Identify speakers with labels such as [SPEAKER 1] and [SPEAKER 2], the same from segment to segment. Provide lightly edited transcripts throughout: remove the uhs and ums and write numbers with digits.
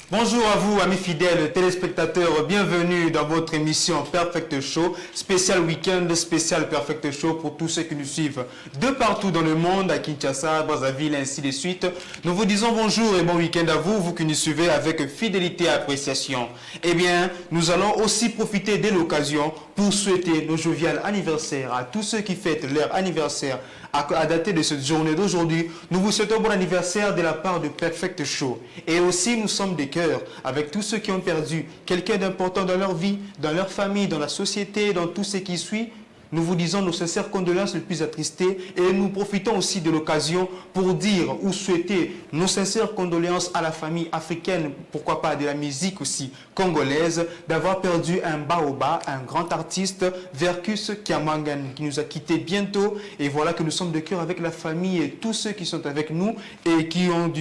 [SPEAKER 1] Bonjour à vous, amis fidèles téléspectateurs. Bienvenue dans votre émission Perfect Show, spécial week-end, spécial Perfect Show pour tous ceux qui nous suivent de partout dans le monde, à Kinshasa, Brazzaville, ainsi de suite. Nous vous disons bonjour et bon week-end à vous, vous qui nous suivez avec fidélité et appréciation. Eh bien, nous allons aussi profiter de l'occasion pour souhaiter nos jovial anniversaires à tous ceux qui fêtent leur anniversaire à dater de cette journée d'aujourd'hui. Nous vous souhaitons bon anniversaire de la part de Perfect Show. Et aussi, nous sommes de cœur avec tous ceux qui ont perdu quelqu'un d'important dans leur vie, dans leur famille, dans la société, dans tout ce qui suit. Nous vous disons nos sincères condoléances les plus attristées et nous profitons aussi de l'occasion pour dire ou souhaiter nos sincères condoléances à la famille africaine, pourquoi pas de la musique aussi congolaise, d'avoir perdu un baobab, un grand artiste, Verkus Kiamangan, qui nous a quittés bientôt. Et voilà que nous sommes de cœur avec la famille et tous ceux qui sont avec nous et qui ont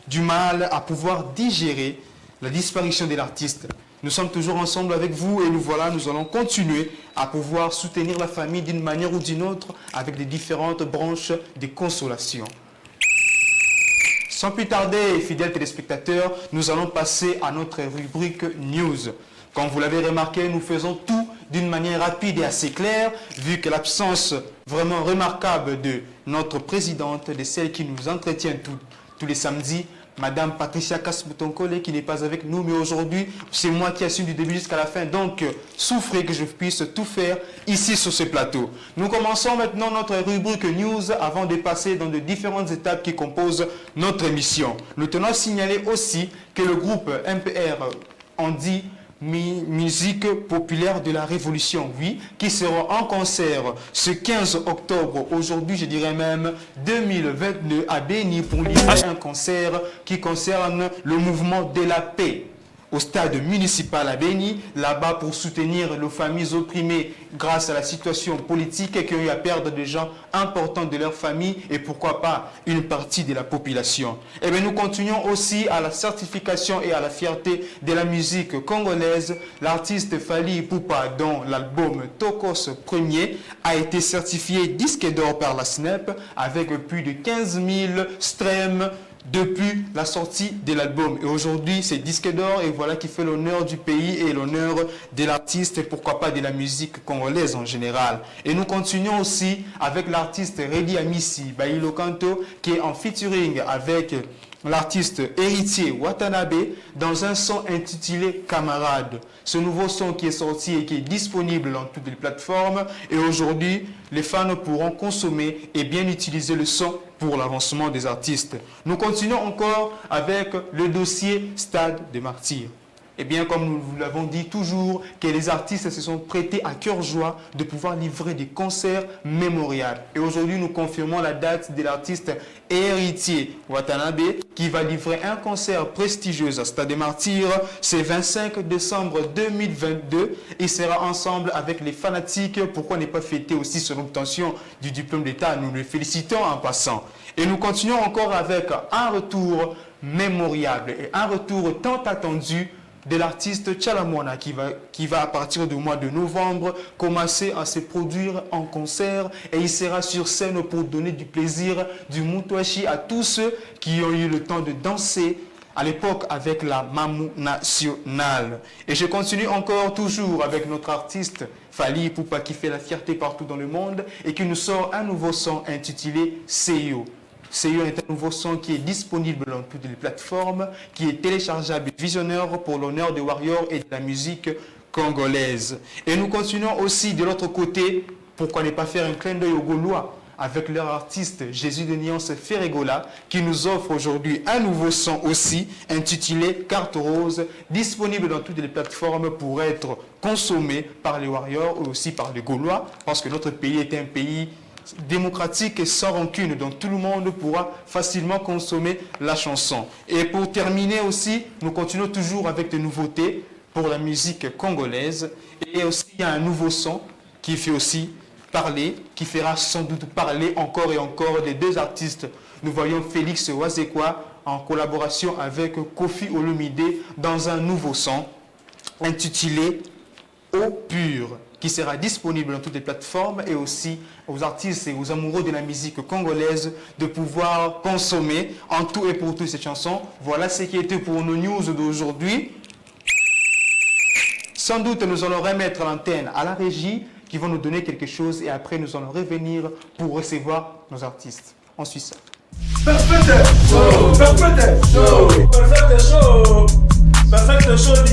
[SPEAKER 1] du mal à pouvoir digérer la disparition de l'artiste. Nous sommes toujours ensemble avec vous et nous allons continuer à pouvoir soutenir la famille d'une manière ou d'une autre avec les différentes branches de consolation. Sans plus tarder, fidèles téléspectateurs, nous allons passer à notre rubrique News. Comme vous l'avez remarqué, nous faisons tout d'une manière rapide et assez claire, vu que l'absence vraiment remarquable de notre présidente, de celle qui nous entretient tous les samedis, Madame Patricia Kasmutonkole, qui n'est pas avec nous, mais aujourd'hui, c'est moi qui assume du début jusqu'à la fin. Donc, souffrez que je puisse tout faire ici sur ce plateau. Nous commençons maintenant notre rubrique News avant de passer dans les différentes étapes qui composent notre émission. Nous tenons à signaler aussi que le groupe MPR en dit musique populaire de la Révolution, oui, qui sera en concert ce 15 octobre, aujourd'hui je dirais même 2022 à Béni pour livrer un concert qui concerne le mouvement de la paix au stade municipal à Béni, là-bas pour soutenir les familles opprimées grâce à la situation politique qui ont eu à perdre des gens importants de leur famille et pourquoi pas une partie de la population. Et bien nous continuons aussi à la certification et à la fierté de la musique congolaise. L'artiste Fally Ipupa, dont l'album Tokos Premier a été certifié disque d'or par la SNEP avec plus de 15 000 streams depuis la sortie de l'album. Et aujourd'hui, c'est disque d'or et voilà qui fait l'honneur du pays et l'honneur de l'artiste et pourquoi pas de la musique congolaise en général. Et nous continuons aussi avec l'artiste Redi Amissi Bailo Kanto qui est en featuring avec l'artiste Héritier Watanabe dans un son intitulé Camarade. Ce nouveau son qui est sorti et qui est disponible dans toutes les plateformes et aujourd'hui, les fans pourront consommer et bien utiliser le son pour l'avancement des artistes. Nous continuons encore avec le dossier Stade des Martyrs. Eh bien, comme nous vous l'avons dit toujours, que les artistes se sont prêtés à cœur joie de pouvoir livrer des concerts mémorials. Et aujourd'hui, nous confirmons la date de l'artiste Héritier Watanabe qui va livrer un concert prestigieux à Stade des Martyrs. C'est 25 décembre 2022. Il sera ensemble avec les fanatiques. Pourquoi ne pas fêter aussi son obtention du diplôme d'État? Nous le félicitons en passant. Et nous continuons encore avec un retour mémoriable et un retour tant attendu de l'artiste Tchalamwana qui va à partir du mois de novembre commencer à se produire en concert et il sera sur scène pour donner du plaisir, du moutouachi à tous ceux qui ont eu le temps de danser à l'époque avec la Mamou nationale. Et je continue encore toujours avec notre artiste Fally Ipupa qui fait la fierté partout dans le monde et qui nous sort un nouveau son intitulé Seyo. Seyo est un nouveau son qui est disponible dans toutes les plateformes, qui est téléchargeable et visionneur pour l'honneur des Warriors et de la musique congolaise. Et nous continuons aussi de l'autre côté, pourquoi ne pas faire un clin d'œil aux Gaulois avec leur artiste Jésus de Nuance Ferregola qui nous offre aujourd'hui un nouveau son aussi intitulé Carte Rose, disponible dans toutes les plateformes pour être consommé par les Warriors ou aussi par les Gaulois parce que notre pays est un pays démocratique et sans rancune, donc tout le monde pourra facilement consommer la chanson. Et pour terminer aussi, nous continuons toujours avec des nouveautés pour la musique congolaise et aussi il y a un nouveau son qui fait aussi parler, qui fera sans doute parler encore et encore des deux artistes. Nous voyons Félix Wazekwa en collaboration avec Kofi Olomide dans un nouveau son intitulé Eau pure. qui sera disponible dans toutes les plateformes et aussi aux artistes et aux amoureux de la musique congolaise de pouvoir consommer en tout et pour tout cette chanson. Voilà ce qui était pour nos news d'aujourd'hui. Sans doute, nous allons remettre l'antenne à la régie qui vont nous donner quelque chose et après nous allons revenir pour recevoir nos artistes. On suit ça.
[SPEAKER 2] Perfect show, perfect show, perfect show, perfect show.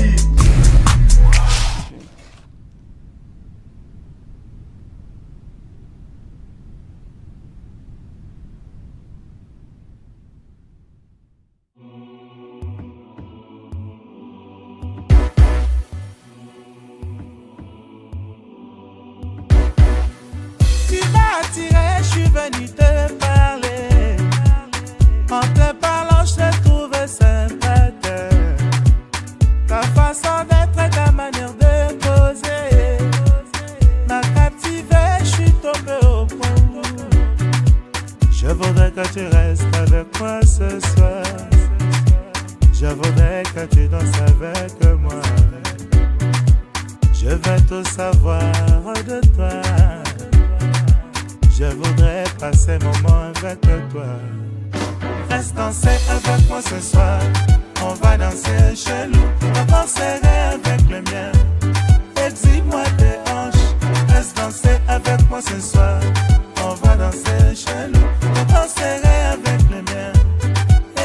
[SPEAKER 3] Tu m'as attiré, je suis venu te parler. En te parlant, je te trouvais sympathique. Ta façon d'être et ta manière de poser m'a captivé, je suis tombé au point. Je voudrais que tu restes avec moi ce soir. Je voudrais que tu danses avec moi. Je veux tout savoir de toi. Je voudrais passer un moment avec toi. Reste danser avec moi ce soir. On va danser chez nous. On danserait avec le mien. Exhibe-moi tes hanches. Reste danser avec moi ce soir. On va danser chez nous. On danserait avec le mien.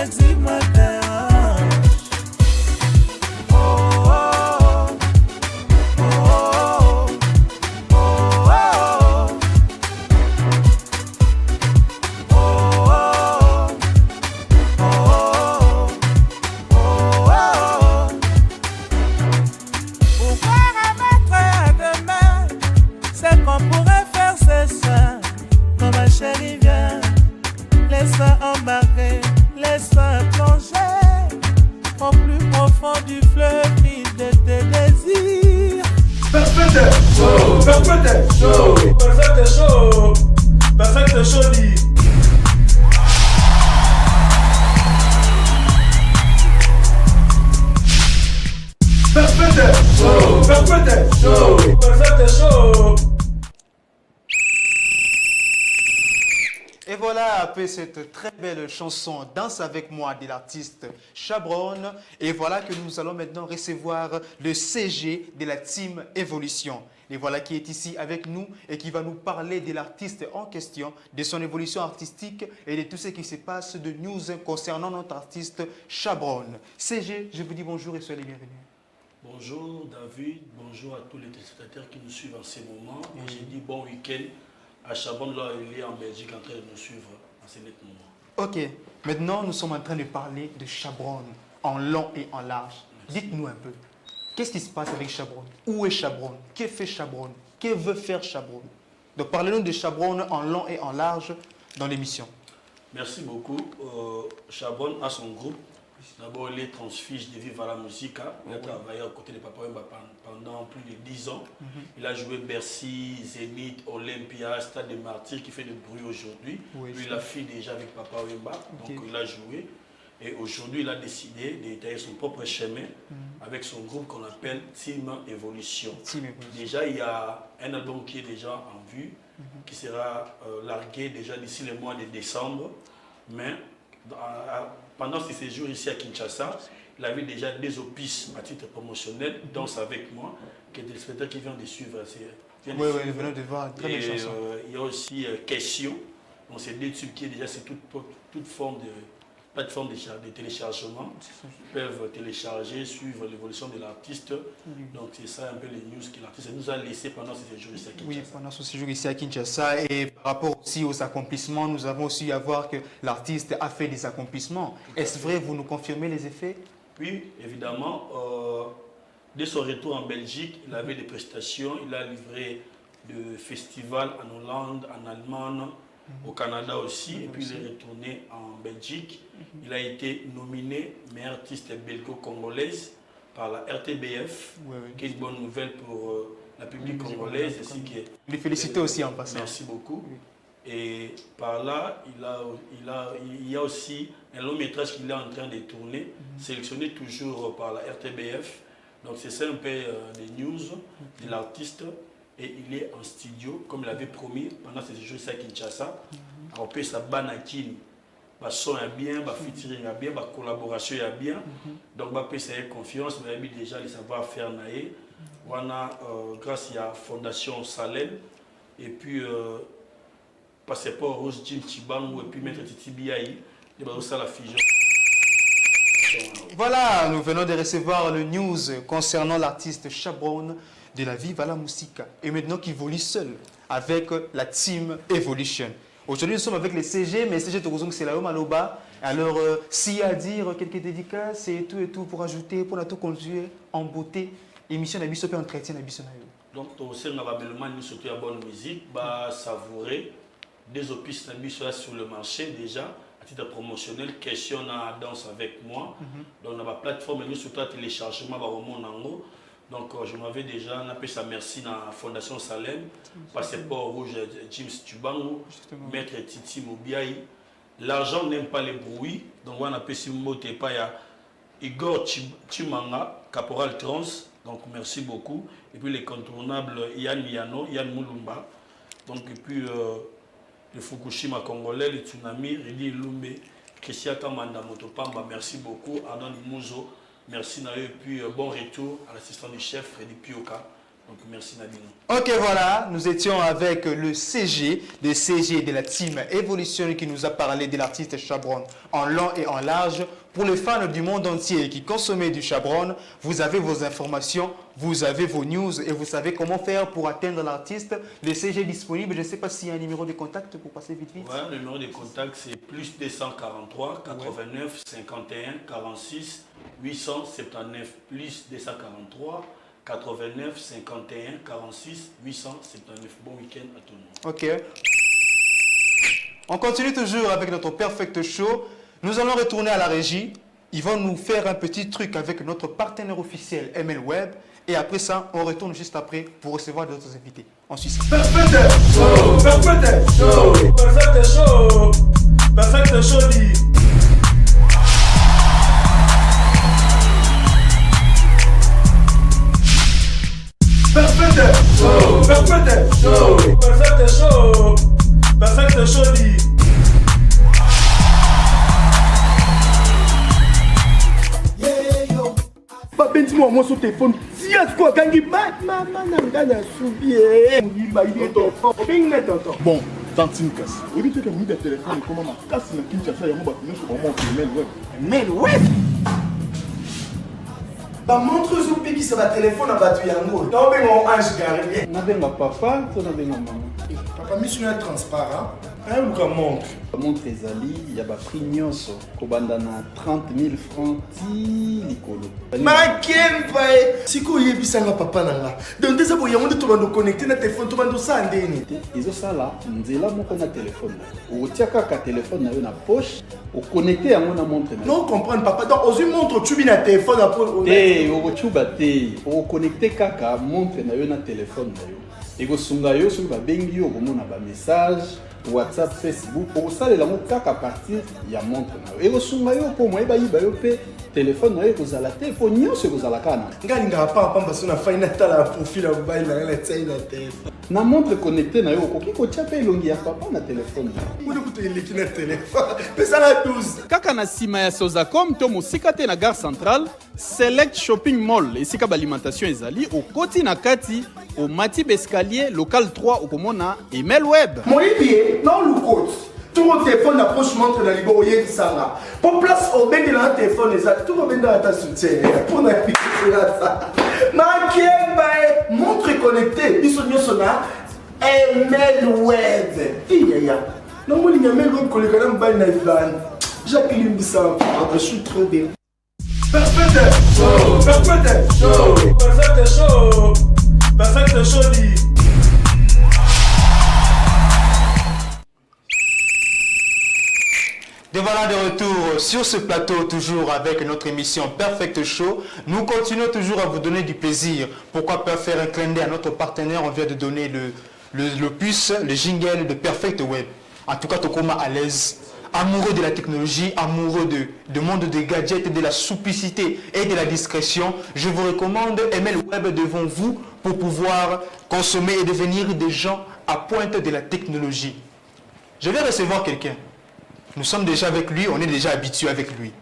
[SPEAKER 3] Exhibe-moi tes hanches. Oh, oh, oh, oh, oh, oh, oh, oh, oh. Pourquoi remettre à demain ce qu'on pourrait faire ce soir? Quand ma chérie vient, laisse-moi embarquer, laisse-moi plonger au plus profond du fleuve de tes désirs.
[SPEAKER 2] Perfect show, perfect show, perfect show, perfect show. Perfect show, perfect show, perfect show.
[SPEAKER 1] Et voilà, après cette très belle chanson Danse avec moi de l'artiste Chabron. Et voilà que nous allons maintenant recevoir le CG de la team Évolution. Et voilà qui est ici avec nous et qui va nous parler de l'artiste en question, de son évolution artistique et de tout ce qui se passe de news concernant notre artiste Chabron. CG, je vous dis bonjour et soyez les bienvenus.
[SPEAKER 4] Bonjour David, bonjour à tous les téléspectateurs qui nous suivent en ce moment. Et j'ai dit bon week-end à Chabron, là il est en Belgique en train de nous suivre en ce moment.
[SPEAKER 1] Ok, maintenant nous sommes en train de parler de Chabron en long et en large. Dites-nous un peu, qu'est-ce qui se passe avec Chabron? Où est Chabron? Que fait Chabron? Que veut faire Chabron? Donc parlez-nous de Chabron en long et en large dans l'émission.
[SPEAKER 4] Merci beaucoup. Chabron a son groupe. D'abord, il est transfuge de Viva la Musica. Il a travaillé aux côtés de Papa Wemba pendant plus de 10 ans. Il a joué Bercy, Zénith, Olympia, Stade des Martyrs qui fait du bruit aujourd'hui. Lui, il a fait déjà avec Papa Wemba, donc il a joué. Et aujourd'hui, il a décidé d'étayer son propre chemin avec son groupe qu'on appelle Team Évolution. Déjà, il y a un album qui est déjà en vue, qui sera largué déjà d'ici le mois de décembre. Mais pendant ses séjours ici à Kinshasa, il avait déjà des opus à titre promotionnel, Danse avec moi, que des spectateurs qui viennent de suivre.
[SPEAKER 1] Oui, nous venons de voir, très belle chanson.
[SPEAKER 4] Il y a aussi Question, donc c'est des tubes qui est déjà, c'est toute forme de plateforme de téléchargement. Ils peuvent télécharger, suivre l'évolution de l'artiste. Donc c'est ça un peu les news que l'artiste nous a laissé pendant ses séjours ici à Kinshasa.
[SPEAKER 1] Oui, pendant son séjour ici à Kinshasa. Et par rapport aussi aux accomplissements, nous avons aussi à voir que l'artiste a fait des accomplissements. Est-ce vrai, vous nous confirmez les effets?
[SPEAKER 4] Oui, évidemment. Dès son retour en Belgique, il avait des prestations. Il a livré de festivals en Hollande, en Allemagne, au Canada aussi. Et puis il est retourné en Belgique. Il a été nominé meilleur artiste belgo-congolaise par la RTBF, qui est une bonne nouvelle pour la public congolaise.
[SPEAKER 1] Les féliciter aussi en passant.
[SPEAKER 4] Merci beaucoup. Et par là, il y a aussi un long métrage qu'il est en train de tourner, sélectionné toujours par la RTBF. Donc c'est ça un peu des news de l'artiste. et il est en studio, comme il avait promis pendant ses jours à Kinshasa. Alors, puis ça banakini, bah son est bien, bah featuring est bien, bah collaboration est bien. Donc, bah puis ça a confiance, mais il déjà les savoir-faire naé. On a grâce à la Fondation Salem et puis Passeport Rose Jim Chibangu et puis Maître Titi Biaï, les bateaux à la fusion.
[SPEAKER 1] Voilà, nous venons de recevoir le news concernant l'artiste Chabron de la Viva la Musica et maintenant qui évolue seul avec la team Evolution. Aujourd'hui, nous sommes avec les CG, mais CG Togozong, c'est là-haut, Maloba. Alors, s'il y a à dire quelques dédicaces et tout pour ajouter, pour tout conduire en beauté, émission d'Abisso et entretien d'Abisso.
[SPEAKER 4] Donc, aussi, on a nous surtout la bonne musique, bah, savourer des opus d'Abisso sur le marché déjà. De promotionnel, question à danse avec moi. Donc, on a ma plateforme, nous surtout à téléchargement, donc, je m'avais déjà appelé ça merci dans la Fondation Salem, Passeport Rouge, James Tubango, Maître Titi Mobiaï. L'argent n'aime pas les bruits, donc on a appelé ce mot, il y a Igor Chimanga, Caporal Trans, donc merci beaucoup. Et puis les contournables Yann Yano, Yann Moulumba, donc et puis le Fukushima congolais, le tsunami, Ridi Lumbe, Christian Kamanda Motopamba, merci beaucoup. Arnaud Mouzo, merci Nayo, et puis bon retour à l'assistant du chef, Freddy Pioka. Donc merci Nadine.
[SPEAKER 1] Ok, voilà, nous étions avec le CG de la team Evolution qui nous a parlé de l'artiste Chabron en long et en large. Pour les fans du monde entier qui consomment du Chabron, vous avez vos informations, vous avez vos news et vous savez comment faire pour atteindre l'artiste. Le CG est disponible, je ne sais pas s'il y a un numéro de contact pour passer vite vite.
[SPEAKER 4] Ouais, le numéro de contact c'est plus 243 89 51 46 879 plus 243 89 51 46 879. Bon week-end à tout le monde.
[SPEAKER 1] Ok. On continue toujours avec notre Perfect Show. Nous allons retourner à la régie. Ils vont nous faire un petit truc avec notre partenaire officiel ML Web. Et après ça, on retourne juste après pour recevoir d'autres invités. On suit ça.
[SPEAKER 2] Perfect show, perfect show, perfect show, perfect show dit. Perfect show, perfect show, perfect show, perfect show dit.
[SPEAKER 5] Babenti-moi moi sur téléphone. Si à ce quoi gangi maman nangana soubié. Bon, tantine casse. Au lieu de que mis de téléphone comment ma casse na Kinshasa ya mo ba sur vraiment mail web.
[SPEAKER 2] Mail web. Ba montre zo péki ça va téléphone à batu yango. Donc ben mon ange gardien.
[SPEAKER 5] Na benga papa, to na benga maman.
[SPEAKER 2] Papa mission est transparent. Un ou montre.
[SPEAKER 5] Montre ezali ya ba prix nyonso kobanda na 30 000 francs ti likolo.
[SPEAKER 2] Maken pae. Siko yebisanga papa nanga. Donc déjà bo yango to bando connecter na téléphone to bando sa ndeni.
[SPEAKER 5] Izo sala nzela moko na téléphone. O tiaka ka téléphone na yo na poche, o connecter yango na montre na.
[SPEAKER 2] Non comprendre papa. Donc ozu montre tu bi na téléphone après.
[SPEAKER 5] O chuba te, o connecter kaka montre na yo na téléphone na yo. Ego sunga yo soki ba bengi yo komona ba message WhatsApp, Facebook, pour ça les lamour kaka partir ya montre na. Ego sunga yo ko mo eba yiba yo pe téléphone na yo kozala te po nyonso kozala kana.
[SPEAKER 2] Ngalinga papa parce na faina tala profil ya bail na tsayi na téléphone.
[SPEAKER 5] Na montre connecté na yo ko kiko tchape longi ya papa na téléphone.
[SPEAKER 2] Mona ko te leki na téléphone. Pesa na 12.
[SPEAKER 6] Kaka na sima ya Sozacom to mosika te na gare centrale, Select Shopping Mall esika balimentation ezali au koti na kati au Matib Escalier local 3 au komona email web.
[SPEAKER 2] Moyibi non lukot. Tout mon téléphone approche montre na libo yé sanga. Pour place au ben de la téléphone exact tout le monde dans ta soutien pour na piquer ça. Ma kiemba montre connecté ils sont sona email web. Iya. Non moi il email web collègue na mbali na Ivan. Jacqueline Bissam, je suis trop bien. Perfect show, perfect show, perfect show, perfect show dit.
[SPEAKER 1] Et voilà de retour sur ce plateau, toujours avec notre émission Perfect Show. Nous continuons toujours à vous donner du plaisir. Pourquoi pas faire un clin d'œil à notre partenaire? On vient de donner le puce, le jingle de Perfect Web. En tout cas, Tokoma à l'aise amoureux de la technologie, amoureux de monde des gadgets, de la simplicité et de la discrétion, je vous recommande ML Web devant vous pour pouvoir consommer et devenir des gens à pointe de la technologie. Je vais recevoir quelqu'un. Nous sommes déjà avec lui, on est déjà habitué avec lui.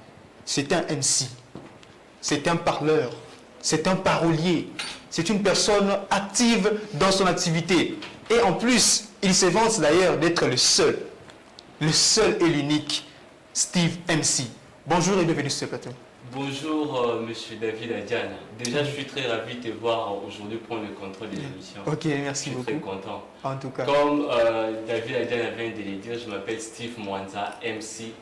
[SPEAKER 1] C'est un MC, c'est un parleur, c'est un parolier, c'est une personne active dans son activité. Et en plus, il se vante d'ailleurs d'être le seul et l'unique Steve MC. Bonjour et bienvenue sur ce plateau.
[SPEAKER 7] Bonjour, monsieur David Adiane. Déjà, je suis très ravi de te voir aujourd'hui prendre le contrôle de l'émission.
[SPEAKER 1] Ok, merci beaucoup.
[SPEAKER 7] Je suis très content.
[SPEAKER 1] En tout cas.
[SPEAKER 7] Comme David Adiane vient de le dire, je m'appelle Steve Mwanza, MC,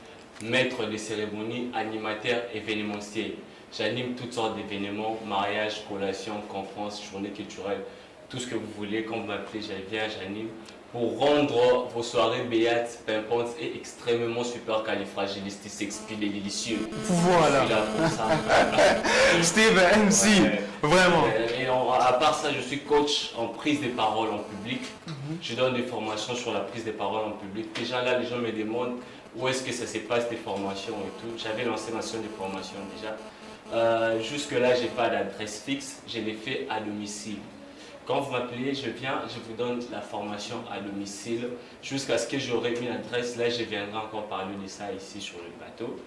[SPEAKER 7] maître de cérémonie, animateur événementiel. J'anime toutes sortes d'événements, mariages, collations, conférences, journées culturelles, tout ce que vous voulez. Quand vous m'appelez, je viens, j'anime. Pour rendre vos soirées béates, pimpantes et extrêmement supercalifragilisticexpialidocious et délicieux.
[SPEAKER 1] Voilà.
[SPEAKER 7] Je suis là pour ça.
[SPEAKER 1] Steve MC,
[SPEAKER 7] Ouais.
[SPEAKER 1] vraiment.
[SPEAKER 7] Et à part ça, je suis coach en prise de parole en public. Je donne des formations sur la prise de parole en public. Déjà là, les gens me demandent où est-ce que ça se passe, des formations et tout. J'avais lancé ma séance de formation déjà. Jusque-là, je n'ai pas d'adresse fixe. Je l'ai fait à domicile. Quand vous m'appelez, je viens, je vous donne la formation à domicile jusqu'à ce que j'aurai une adresse. Là, je viendrai encore parler de ça ici sur le plateau.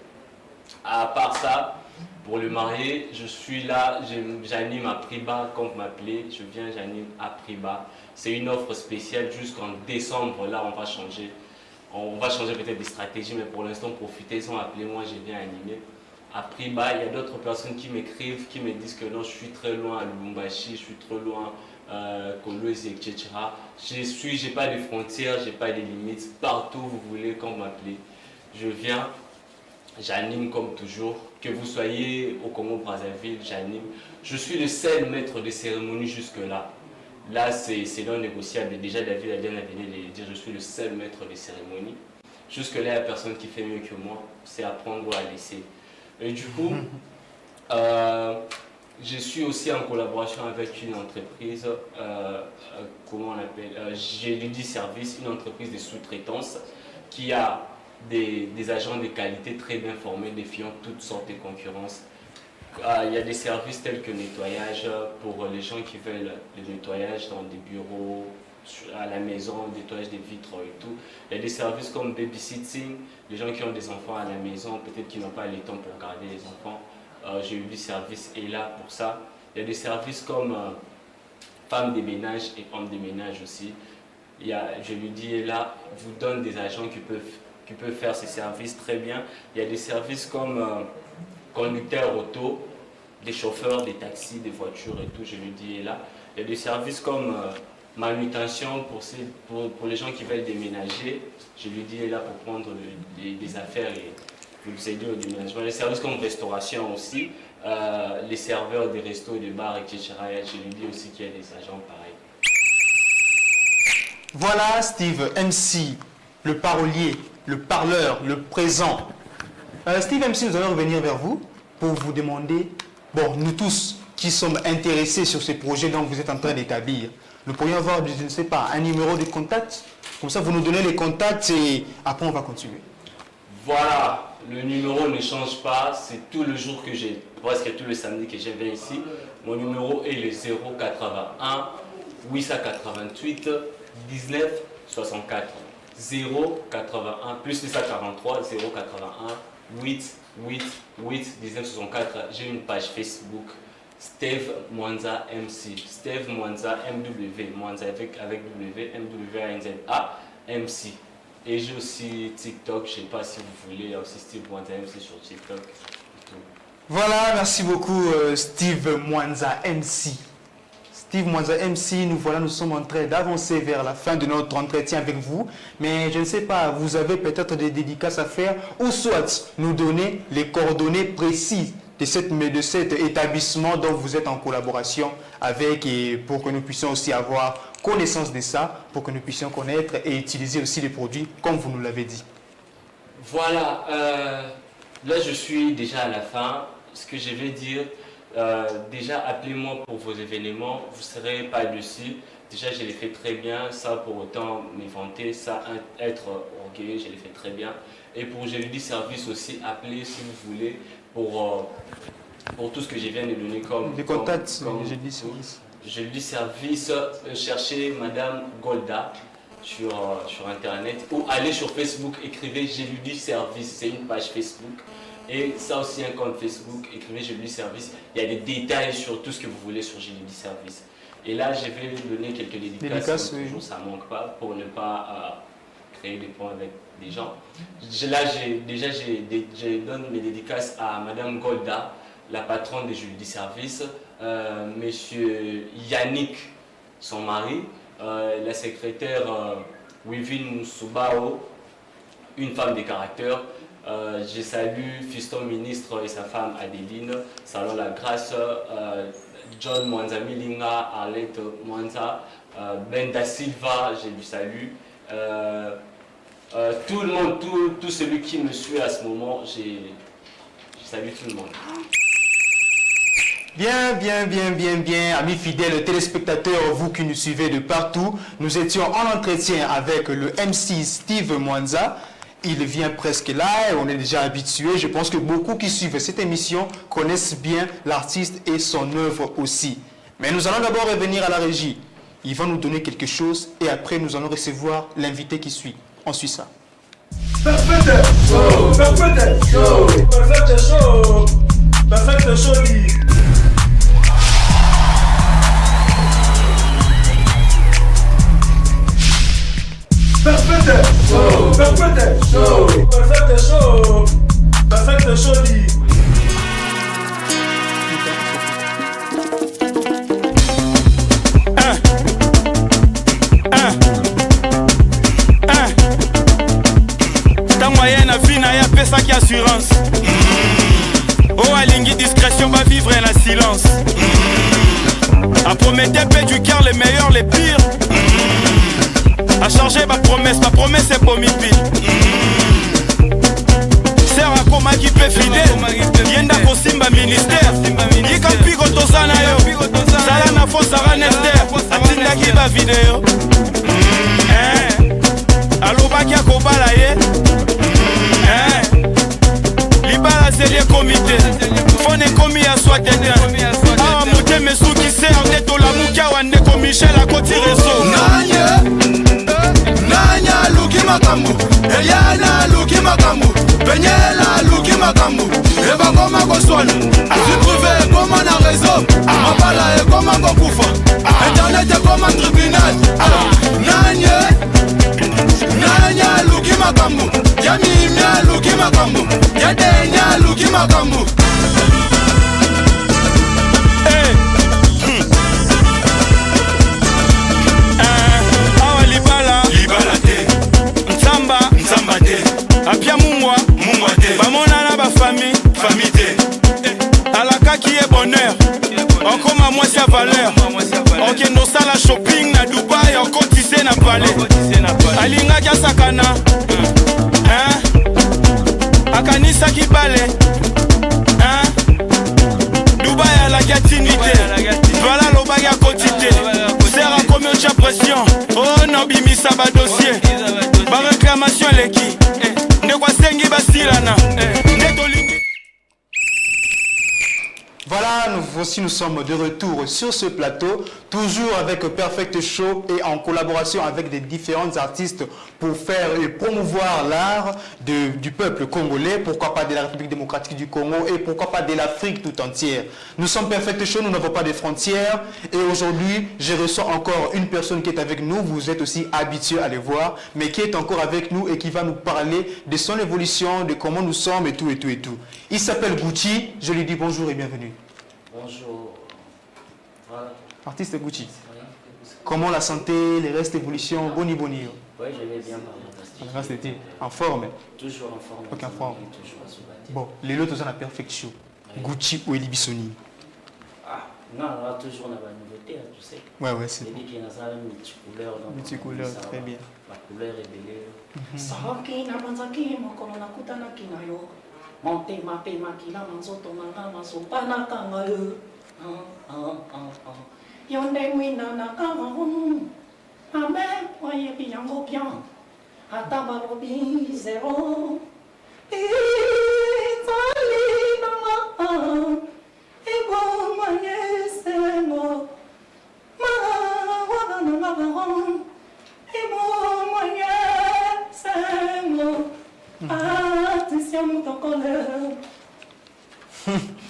[SPEAKER 7] À part ça, pour le marié, je suis là, j'anime à prix bas. Quand vous m'appelez, je viens, j'anime à prix bas. C'est une offre spéciale jusqu'en décembre. Là, on va changer. On va changer peut-être des stratégies, mais pour l'instant, profitez-en, appelez-moi, je viens animer. À prix bas, il y a d'autres personnes qui m'écrivent, qui me disent que non, je suis très loin à Lubumbashi, je suis trop loin. Kolwezi, etc. J'ai pas de frontières, j'ai pas de limites. Partout où vous voulez, quand vous m'appelez, je viens, j'anime comme toujours. Que vous soyez au Congo-Brazzaville, j'anime. Je suis le seul maître de cérémonie jusque-là. Là, c'est non négociable. Déjà, David Adiane venu de dire, je suis le seul maître de cérémonie. Jusque-là, il n'y a personne qui fait mieux que moi. C'est à prendre ou à laisser. Et du coup, je suis aussi en collaboration avec une entreprise, comment on appelle, Géludi Service, une entreprise de sous-traitance qui a des agents de qualité très bien formés, défiant toutes sortes de concurrences. Il y a des services tels que nettoyage pour les gens qui veulent le nettoyage dans des bureaux, à la maison, nettoyage des vitres et tout. Il y a des services comme babysitting, les gens qui ont des enfants à la maison, peut-être qui n'ont pas le temps pour garder les enfants. J'ai eu du service est là pour ça. Il y a des services comme femmes de ménage et hommes de ménage aussi. Je lui dis est là, vous donne des agents qui peuvent faire ces services très bien. Il y a des services comme conducteurs auto, des chauffeurs, des taxis, des voitures et tout. Je lui dis est là. Il y a des services comme manutention pour les gens qui veulent déménager. Je lui dis est là pour prendre des affaires et vous aider au déménagement. Les services comme restauration aussi, les serveurs des restos, des bars, etc. Je lui dis aussi qu'il y a des agents pareils.
[SPEAKER 1] Voilà Steve MC, le parolier, le parleur, le présent. Steve MC, nous allons revenir vers vous pour vous demander, bon, nous tous qui sommes intéressés sur ce projet dont vous êtes en train d'établir, nous pourrions avoir, je ne sais pas, un numéro de contact. Comme ça, vous nous donnez les contacts et après on va continuer.
[SPEAKER 7] Voilà, le numéro ne change pas, c'est tout le jour que j'ai, presque tout le samedi que je viens ici. Mon numéro est le 081 888 19 64. 081 plus 243 081 8 19 64. J'ai une page Facebook, Steve Mwanza MC. Steve Mwanza MW, Mwanza avec W, MWANZA MC. Et j'ai aussi TikTok, je ne sais pas si vous voulez, aussi Steve Mwanza MC sur TikTok.
[SPEAKER 1] Voilà, merci beaucoup Steve Mwanza MC. Steve Mwanza MC, nous sommes en train d'avancer vers la fin de notre entretien avec vous. Mais je ne sais pas, vous avez peut-être des dédicaces à faire ou soit nous donner les coordonnées précises de cet établissement dont vous êtes en collaboration avec et pour que nous puissions aussi avoir connaissance de ça, pour que nous puissions connaître et utiliser aussi les produits comme vous nous l'avez dit.
[SPEAKER 7] Voilà, là je suis déjà à la fin. Ce que je vais dire, déjà appelez-moi pour vos événements, vous ne serez pas dessus. Déjà, je l'ai fait très bien, ça pour autant m'inventer, ça être orgueilleux, je l'ai fait très bien. Et pour Je lui dis service aussi, appelez si vous voulez pour tout ce que je viens de donner comme...
[SPEAKER 1] Les contacts, Je lui dis service.
[SPEAKER 7] Je lui dis service, cherchez Madame Golda sur internet ou allez sur Facebook, écrivez Je lui dis service, c'est une page Facebook. Et ça aussi un compte Facebook, écrivez Je lui dis service, il y a des détails sur tout ce que vous voulez sur Je lui dis service. Et là, je vais donner quelques dédicaces, toujours, ça ne manque pas, pour ne pas créer des points avec des gens. Là, je donne mes dédicaces à Madame Golda, la patronne de Je lui dis service, Monsieur Yannick, son mari, la secrétaire Wivine Soubao, une femme de caractère. Je salue Fiston Ministre et sa femme Adeline, Salon La Grâce, John Mwanza Milinga, Arlette Mwanza, Ben Da Silva, je lui salue. Tout le monde, tout celui qui me suit à ce moment, je salue tout le monde.
[SPEAKER 1] Bien, amis fidèles téléspectateurs, vous qui nous suivez de partout, nous étions en entretien avec le MC Steve Mwanza. Il vient presque là et on est déjà habitué. Je pense que beaucoup qui suivent cette émission connaissent bien l'artiste et son œuvre aussi. Mais nous allons d'abord revenir à la régie. Il va nous donner quelque chose et après nous allons recevoir l'invité qui suit. On suit ça.
[SPEAKER 2] Perfect show, perfect show, perfect show, perfect show. Perfect show, perfect show, perfect show, perfect show.
[SPEAKER 3] Ta moyenne à vie n'a pas ça qui assurance. Oh, alingi discrétion va vivre en silence. A promettre paix du cœur les meilleurs, les pires. A chargé ma promesse est pour mi-pile. Sert à coma qui peut fidèle. Yenda Kosimba ministère. Yika pigo tosana yo. Sala na fo sara nester. Atinda ki ba vidéo. Aloba kia kobala ye. Libala c'est comité. Fone komi à soi tete. Ah mouté mesu qui sert de tola mukia wande ko Michel à côté réseau.
[SPEAKER 2] Nanya luki makambu, Eliana luki makambu, Penyela luki makambu, Eva koma koswana, tu trouves comment na réseau, Mapala e koma kokufa, Internet e koma tribunal. Nanya luki makambu, Yamimia luki makambu, Yadenya luki makambu.
[SPEAKER 3] Apia mungwa te. Bamona ba famille te. Alaka qui est bonheur. Encore ma moitié valeur. Ok no sala shopping na Dubai. Encore tissé na palais. Alinga kia sakana. Akanisa ki bale. Dubai à la gatinité. Voilà l'obaga quotité. Sera comme une pression. Oh non bimisa ba dossier. Ba réclamation les qui.
[SPEAKER 1] Voilà, nous sommes de retour sur ce plateau, toujours avec Perfect Show et en collaboration avec des différents artistes pour faire et promouvoir l'art du peuple congolais, pourquoi pas de la République démocratique du Congo et pourquoi pas de l'Afrique tout entière. Nous sommes Perfect Show, nous n'avons pas de frontières et aujourd'hui, je reçois encore une personne qui est avec nous, vous êtes aussi habitués à les voir, mais qui est encore avec nous et qui va nous parler de son évolution, de comment nous sommes et tout. Il s'appelle Gucci, je lui dis bonjour et bienvenue.
[SPEAKER 8] Bonjour. Voilà.
[SPEAKER 1] Artiste Gucci.
[SPEAKER 8] Oui.
[SPEAKER 1] Comment la santé, les restes d'évolution, boni?
[SPEAKER 8] Oui, je vais bien par
[SPEAKER 1] Grâce à en forme.
[SPEAKER 8] Toujours en forme.
[SPEAKER 1] Ok, en forme.
[SPEAKER 8] Toujours à se battre.
[SPEAKER 1] Bon, les autres ont la Perfect Show.
[SPEAKER 8] Oui.
[SPEAKER 1] Gucci ou Eli Bissoni.
[SPEAKER 8] Ah, non, là, toujours on a la nouveauté, tu sais.
[SPEAKER 1] Ouais, c'est
[SPEAKER 8] bon. Il y a une multicouleur.
[SPEAKER 1] Multicouleur, très bien.
[SPEAKER 8] La couleur est belle. Saki na banzaki mokolo na kutana kinayo. Monte mape makila manzoto nanga masopana kanga yo. Yonde Wina Nakaron, Amen, voyez bien, bien, Atabalobi, zéro,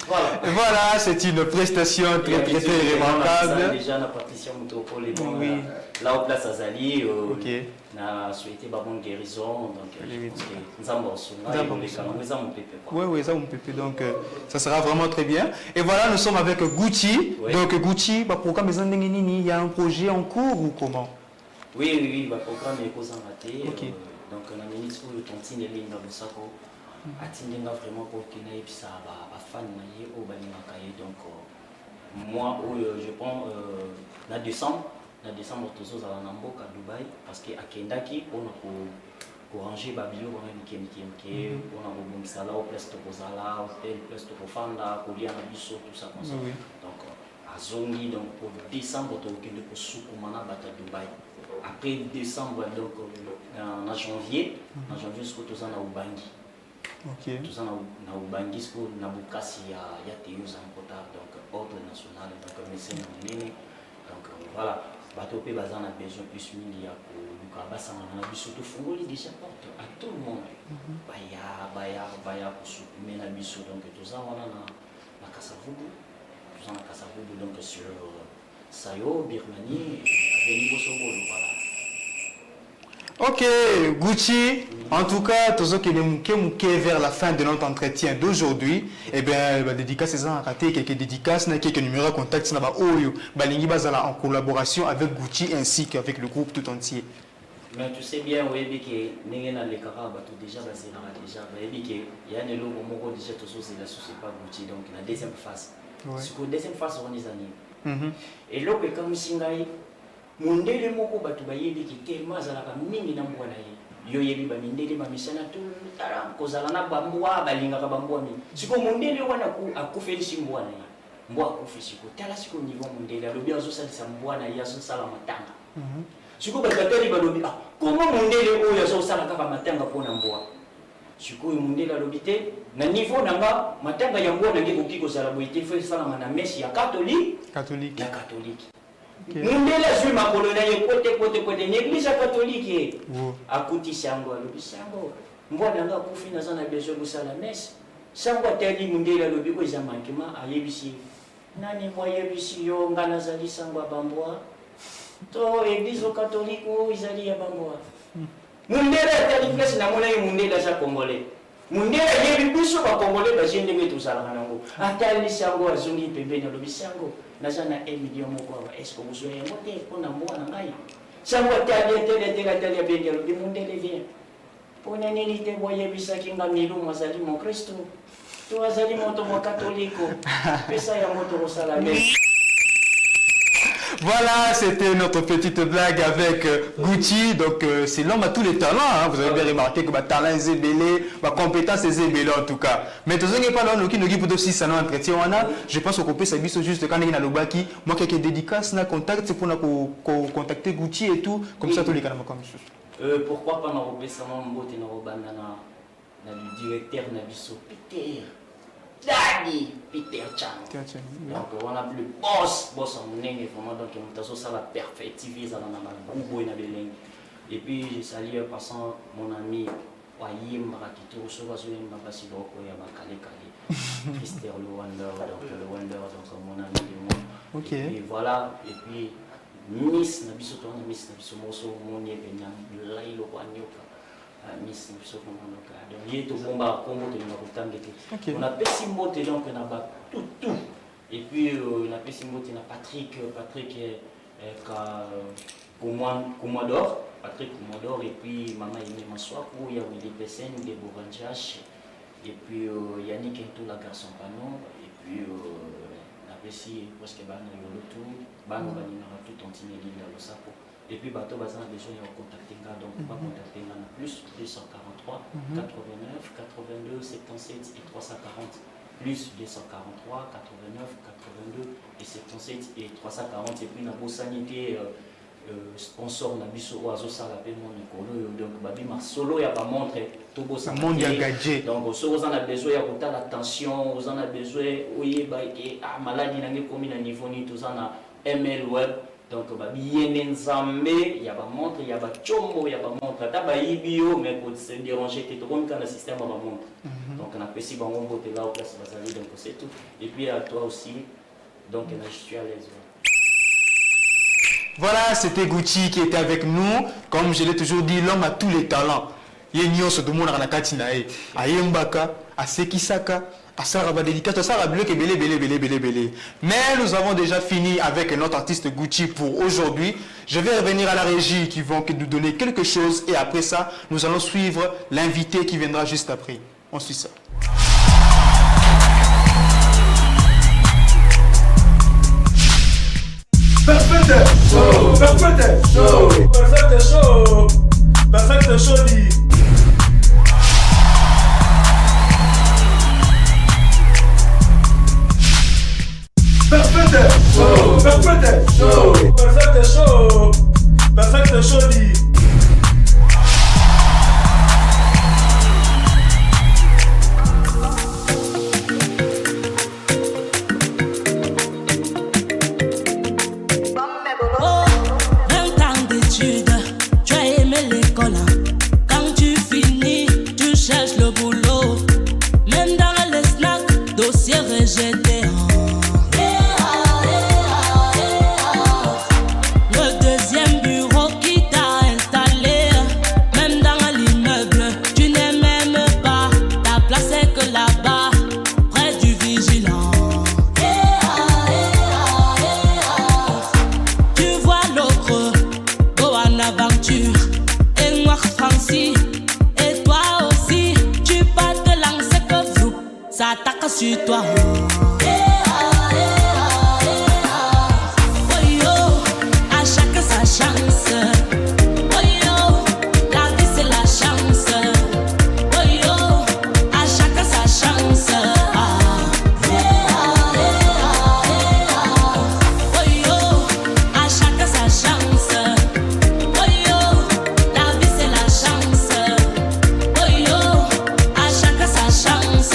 [SPEAKER 1] Voilà, c'est une prestation très remarquable.
[SPEAKER 9] Déjà, la partition Moutokole, bon, là, au place Azali, on a souhaité bonne guérison. Donc, nous avons
[SPEAKER 1] donc ça sera vraiment très bien. Et voilà, nous sommes avec Gucci. Oui. Donc, Gucci, programme, il y a un projet en cours ou comment?
[SPEAKER 9] Oui, le programme est posé en raté. Donc, on a mis sur le tontine et l'île dans le sac. Atindinga vraiment pour qu'il n'ait pas de fan au Balinakaye. Donc, moi, je prends en décembre, tous à Namboka, à Dubaï, parce qu'à Kendaki, on a pour ranger Babylon, on a un on a un bon salaire, place de Kozala, hôtel, place de Kofanda, Kolia, Nabiso, tout ça comme ça. Donc, à Zongi, donc pour décemre, on a pour Soukoumana, à Dubaï. Après décembre, donc en janvier, jusqu'au tous en Ubangi. Tout ça, na Ubangi, na Bukasi, il y a Théo Zampota, donc ordre national, donc médecin nommé. Donc voilà, Batopé Bazan a besoin plus milliard pour Lukabasa, on a surtout Fongoli déjà porte à tout le monde. Baya, pour soutenir la biso, donc tout ça, on a la Kassavubu, tout ça, la Kassavubu, donc sur Sayo, Birmanie, avec niveau Sobolo, voilà.
[SPEAKER 1] Ok, Gucci, en tout cas, tous ceux qui nous vers la fin de notre entretien d'aujourd'hui, eh bien, dédicace c'est ça, raté quelques dédicaces, quelques numéros de contact, ça va en collaboration avec Gucci ainsi qu'avec le groupe tout entier.
[SPEAKER 9] Mais tu sais bien, oui, que nous avons les carabes déjà basés dans la déjà, il y a des logos déjà tous c'est la société pas Gucci, donc la deuxième phase. C'est la deuxième phase on est années. Et là, comme Singaï. Mundele moko batu bayebi ki tellement zalaka mingi na mbwa na ye yo yebi ba mindele ba misana tu tara kozala na bambwa balinga ka bambwa mi siko mundele wana ku akufeli mbwa na ye mbwa akufi siko tala siko niveau mundele alobi azo salisa mbwa na ye azo sala matanga siko bakateli balobi comment mundele oyo azo sala ka matanga pona mbwa siko mundele alobi te na niveau nanga matanga ya mbwa na nge kokiko sala boite fe sala na messe ya catholique ya catholique. Mundela zui makolo na ye kote l'église catholique akuti sango alobi sango mbona nga kufi na sana besoin kusala messe sango teli mundela alobi ko za mankima ayebisi nani moyebisi yo ngana zali sango bambwa to église catholique izali ya bambwa mundela teli place na mona ye mundela sa congolais mundela yebi biso ba congolais ba jende metu sala nango atali sango azungi pembeni alobi sango nazana 1 million moko est-ce que vous avez monté pour na mbwa na ngai sango tali bengi alobi mundele vient pour nini te boye bisaki nga milu mwazali mon Kristo to azali moto mo katoliko pesa ya moto rosalame.
[SPEAKER 1] Voilà, c'était notre petite blague avec Gucci. Donc, c'est l'homme à tous les talents. Hein. Vous avez bien remarqué que talent est zébélé, compétence est zébélé en tout cas. Mais tout ce n'est pas là, nous qui nous guidons aussi ça nous entretien. Je pense qu'on peut s'habiller juste quand il y a le baki. Moi, quelques dédicaces, na contact, c'est pour nous contacter Gucci et tout. Comme ça, tous les canaux comme ça.
[SPEAKER 9] Pourquoi pas nous repérer ça, le directeur Nabiso Peter. Daddy Peter Chan. Donc on a le boss en ligne vraiment donc on a ça la perfectiver ça dans la groupe et puis je salue en passant mon ami Wayim Barakito so va sur une babasi boko ya bakale kale Mister le Wonder donc mon ami de moi. OK. Et voilà et puis Miss Nabiso to Miss Nabiso moso moni benya lailo kwa nyoka. Miss Nabiso donc il est au combat Congo de la on a Pessimbote donc on a tout et puis on a Pessimbote on a Patrick Commodore Patrick Commodore et puis maman Aimé Maswaku il y a Willy Pessen des Boranjash et puis Yannick Entou la garçon Pano et puis on a Pessi presque ban le tout ban tout entier l'île de Sapo. Et puis, bateau bazan a besoin de contacter donc on va contacter plus 243 89 82 77 et 340 plus 243, 89, 82 et 77 et 340 et puis na beau sanité sponsor na biso oazo sala pe mon écolo donc babi ma solo ya ba montre to bo sa
[SPEAKER 1] monde ya gadget
[SPEAKER 9] donc so vous en a besoin ya kota la tension vous en a besoin oye ba ke maladie na ngi komi na niveau ni tout ça na ML web donc babi yene nzambe ya ba montre ya ba chombo ya ba montre ta ba ibio mais pour se déranger te to comme quand le système ba montre donc on a pesi bango bote là au place bazali donc c'est tout et puis à toi aussi donc je suis à l'aise.
[SPEAKER 1] Voilà, c'était Gucci qui était avec nous. Comme je l'ai toujours dit, l'homme a tous les talents. Il y a tout le monde a Katinae, a Yembaka, a Sekisaka, à Saraba dédicace, à Saraba belé. Mais nous avons déjà fini avec notre artiste Gucci pour aujourd'hui. Je vais revenir à la régie qui vont nous donner quelque chose et après ça, nous allons suivre l'invité qui viendra juste après. On suit ça.
[SPEAKER 2] Perfect show, perfect show, perfect show, perfect show dit. Perfect show, perfect show, perfect show, perfect show dit.
[SPEAKER 10] Sur toi. À chaque sa chance. La vie c'est la chance. À chaque sa chance. À chaque sa chance. La vie c'est la chance. À chaque sa chance.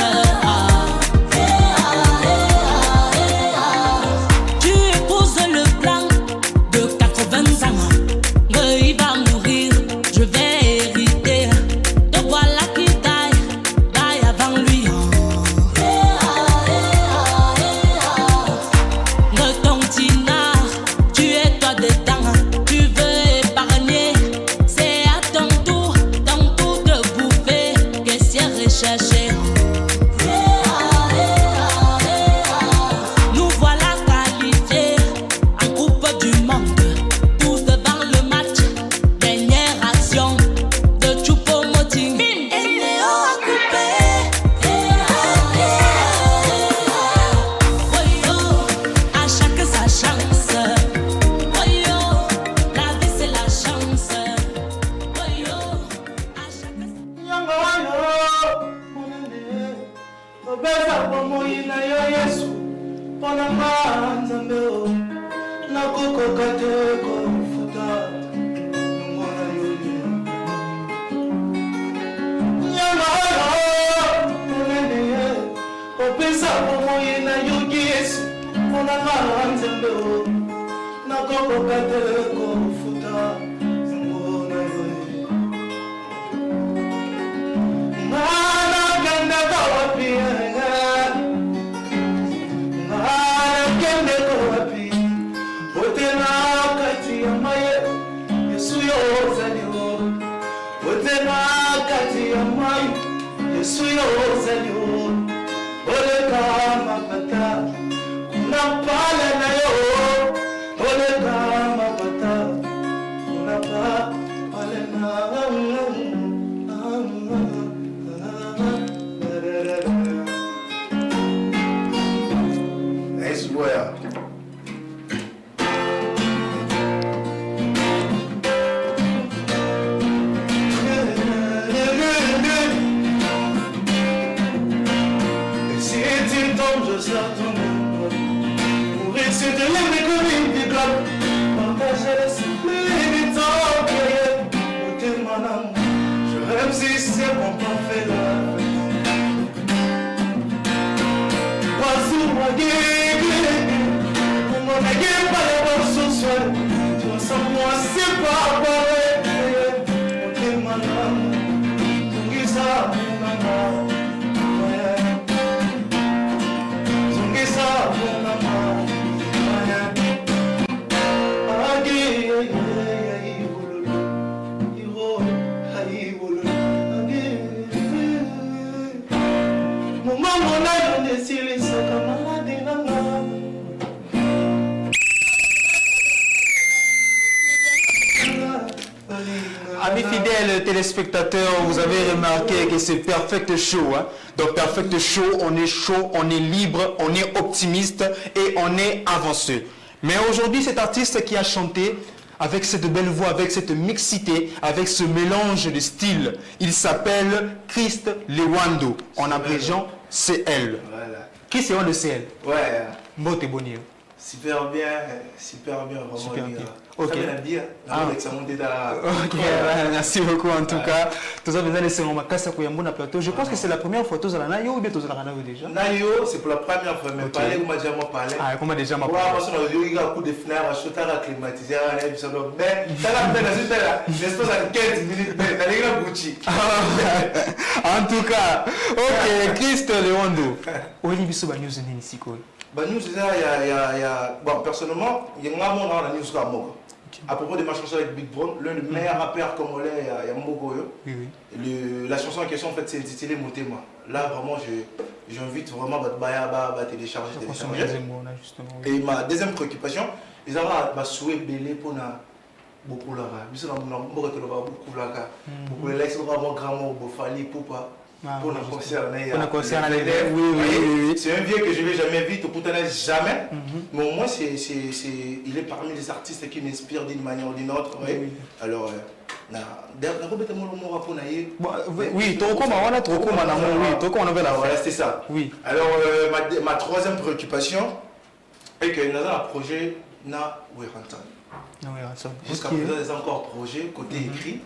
[SPEAKER 2] se te lève comme une vibrale. Partager le souffle du temps que côté manam. Je rêve si c'est mon parfait là. Oiseau guégué, mon agué pas les bons ce soir. Toi sans moi c'est pas pareil. Côté manam, tout ça mon maman.
[SPEAKER 1] Amis fidèles téléspectateurs, vous avez remarqué que c'est Perfect Show. Hein? Dans Perfect Show, on est libre, on est optimiste et on est avancé. Mais aujourd'hui, cet artiste qui a chanté avec cette belle voix, avec cette mixité, avec ce mélange de styles, il s'appelle Christ Lewando. En abrégeant, CL.
[SPEAKER 2] Voilà.
[SPEAKER 1] Christ Lewando, CL.
[SPEAKER 2] Ouais.
[SPEAKER 1] Bon, t'es bonnier.
[SPEAKER 2] Super bien, vraiment.
[SPEAKER 1] Super bien.
[SPEAKER 2] Ok.
[SPEAKER 1] Ok, merci beaucoup en tout cas. Tous les besoin de ce moment plateau. Je pense que c'est la première fois que tu as Nayo ou bien tu as déjà.
[SPEAKER 2] Nayo, c'est pour la première fois, mais parler, on m'a déjà parlé.
[SPEAKER 1] Ah, comment déjà m'a
[SPEAKER 2] parlé. Moi, il y a un coup de fenêtre, je suis climatisé, mais tu as la 15 minutes,
[SPEAKER 1] en tout cas, ok, Christ Lewando. Où est le news ici?
[SPEAKER 2] Bah nous il y a bon personnellement il y a un monde dans la news comme moi à propos de ma chanson avec Big Brown, l'un des meilleurs rappeurs congolais il y a Mogo. La chanson en question en fait c'est intitulé Motema. Là vraiment j'invite vraiment votre baya télécharger. Et ma deuxième préoccupation ils ont souhait belé pour na beaucoup là mais on beaucoup là beaucoup là ils sont vraiment grand Bofali Poupa. Pour un concert, oui. C'est un vieux que je ne vais jamais vite, pourtant jamais. Mais au moins, il est parmi les artistes qui m'inspirent d'une manière ou d'une autre. Oui. Alors, c'est ça.
[SPEAKER 1] Oui.
[SPEAKER 2] Alors, ma troisième préoccupation est que nous avons un projet jusqu'à présent, il y a encore un projet côté écrit.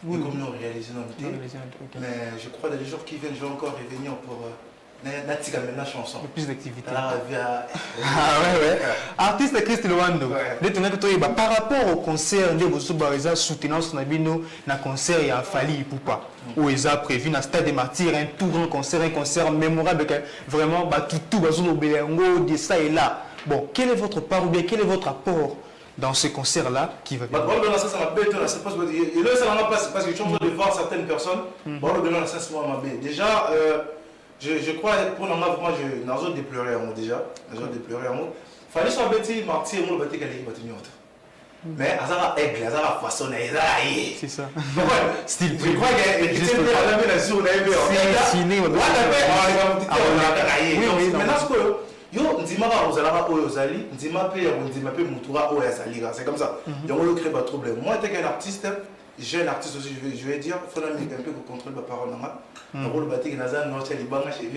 [SPEAKER 2] Oui. Comme nous réalisons mais je crois que les jours qui viennent, je vais encore revenir pour la chanson.
[SPEAKER 1] Plus d'activité. Artiste Christ Lewando. Par rapport au concert de Bosobariza soutenance na concert il y a Fali Poupa où ils a prévu dans Stade des Martyrs un tout grand concert, un concert mémorable vraiment tout bazolo belengo de ça et là. Bon, quel est votre part ou bien quel est votre apport dans ce concert-là qui va venir?
[SPEAKER 2] Parce que je suis en train de voir certaines personnes. Déjà, je crois pour nous, moi, je n'ai déploré déjà. Il fallait soit bêtis, martyr, moi, le bâti qu'elle est bâti autre. Mais Azara aigle, Azara façonné,
[SPEAKER 1] c'est ça.
[SPEAKER 2] Style. Je crois qu'il y a la sur Yo ndima ba ozalaka oyo ozali ndima pe ya ndima pe mutura oyo azali c'est comme ça donc on crée pas de problème moi étant qu'un artiste jeune artiste aussi je vais dire faut un peu contrôler ma parole normal pour le bâtir nazan non c'est libanga chez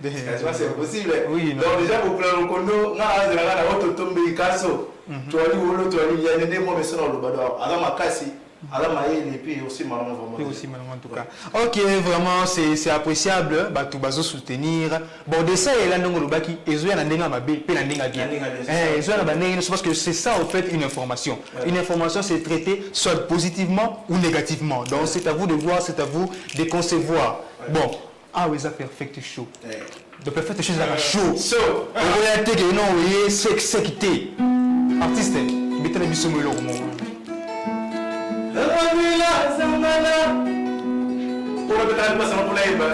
[SPEAKER 2] c'est possible donc déjà pour prendre le condo na azala na auto tomber kaso tu ali wolo tu ali ya nene mo mesona lo bado ala makasi. Alors, et puis aussi malheureusement
[SPEAKER 1] en tout cas. Ok, vraiment c'est appréciable. Tout bazo soutenir. Bon de ça et là non le baki ezoya na ndenga mabe pe na ndenga bien. Ezoya na bandenga parce que c'est ça en fait une information. Une information c'est traité soit positivement ou négativement. Donc c'est à vous de voir, c'est à vous de concevoir. Bon, oui ça Perfect Show. De Perfect Show c'est la show. So, on va être que non oui c'est quitté. Artiste, mettez la biso molo mo.
[SPEAKER 2] Pour le pétale, pas pour la éba.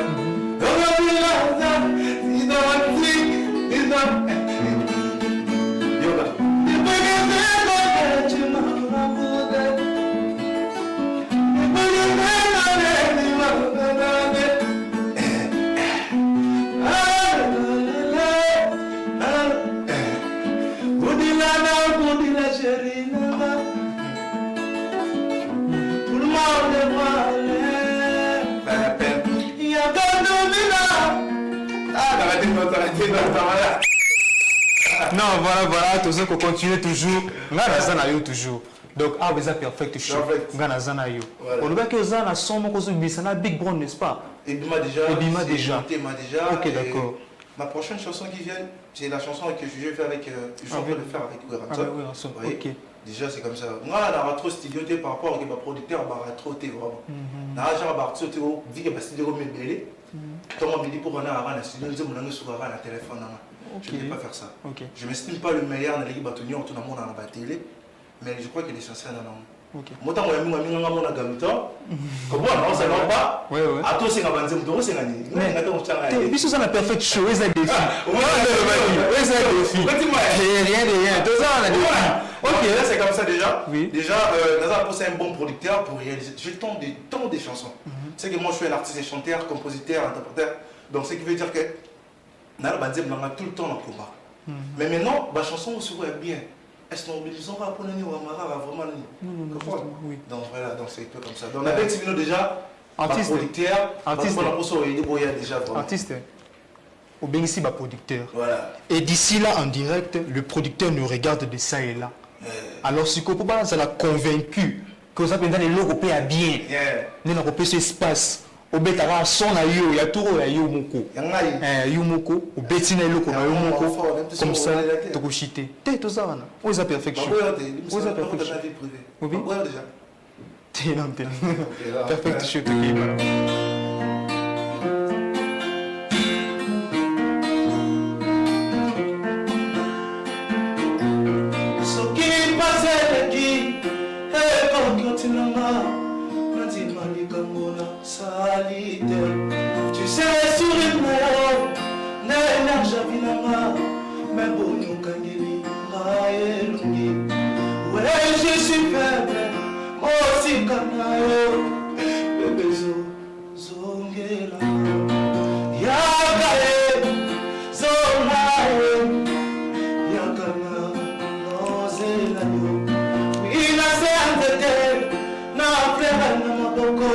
[SPEAKER 1] Non, voilà, tout ça qu'on continue toujours. Ngana yo toujours. Donc, vous êtes perfect show. Ngana zana yo. On va que vous avez son Big Brown, n'est-ce pas?
[SPEAKER 2] Ebima déjà.
[SPEAKER 1] Ok, d'accord.
[SPEAKER 2] Ma prochaine chanson qui vient, c'est la chanson que je vais faire avec. Je vais le faire avec Weranson.
[SPEAKER 1] Ok.
[SPEAKER 2] Déjà, c'est comme ça. Moi, on a trop studio par rapport au producteur, on a trop vraiment. On a déjà vu que le studio est belé. Quand on me dit pour aller avant la studio, je me dis sur la téléphone. Je ne vais pas faire ça. Je ne m'estime pas le meilleur dans l'équipe bâtonnière, tout le monde dans la télé. Mais je crois qu'il est essentiel dans l'homme. Moi, quand je suis venu à Galuta, comment on ne va pas? À tous, c'est un bandit, c'est un bandit.
[SPEAKER 1] Mais c'est un perfect show, c'est un défi. C'est un défi. Rien. Deux ans, on a défi.
[SPEAKER 2] Ok, là c'est comme ça déjà. Déjà, Nazar a un bon producteur pour réaliser. J'ai tant des chansons. Tu sais que moi je suis un artiste et chanteur, compositeur, interpréteur. Donc ce qui veut dire que Nazar a tout le temps dans le combat. Mais maintenant, ma chanson se voit bien. Est-ce qu'on va pour nous ou vraiment oui. Donc voilà, donc c'est un peu comme ça. Donc avec Sivino déjà,
[SPEAKER 1] artiste,
[SPEAKER 2] producteur,
[SPEAKER 1] artiste. Au bien ici, producteur.
[SPEAKER 2] Voilà.
[SPEAKER 1] Et d'ici là, en direct, le producteur nous regarde de ça et là. Alors, si vous avez convaincu que vous avez dans les logos à bien, nous avons ce espace. Au bétara son à yo, il y a tout à yo moko. Yo moko, au bétina loko na yo moko. Comme ça, tu peux chiter. T'es tout ça, où est-ce perfection? Où est-ce perfection? Oui. Déjà. T'es non, t'es. Perfect show, tu
[SPEAKER 3] tu sais, sur une meilleure, n'est jamais la mais bon, nous gagnons, ouais, je suis faible, moi aussi, comme bébé, zongela, yagae, zonae, yagana, nozela, il a servi, n'a pas de maboko.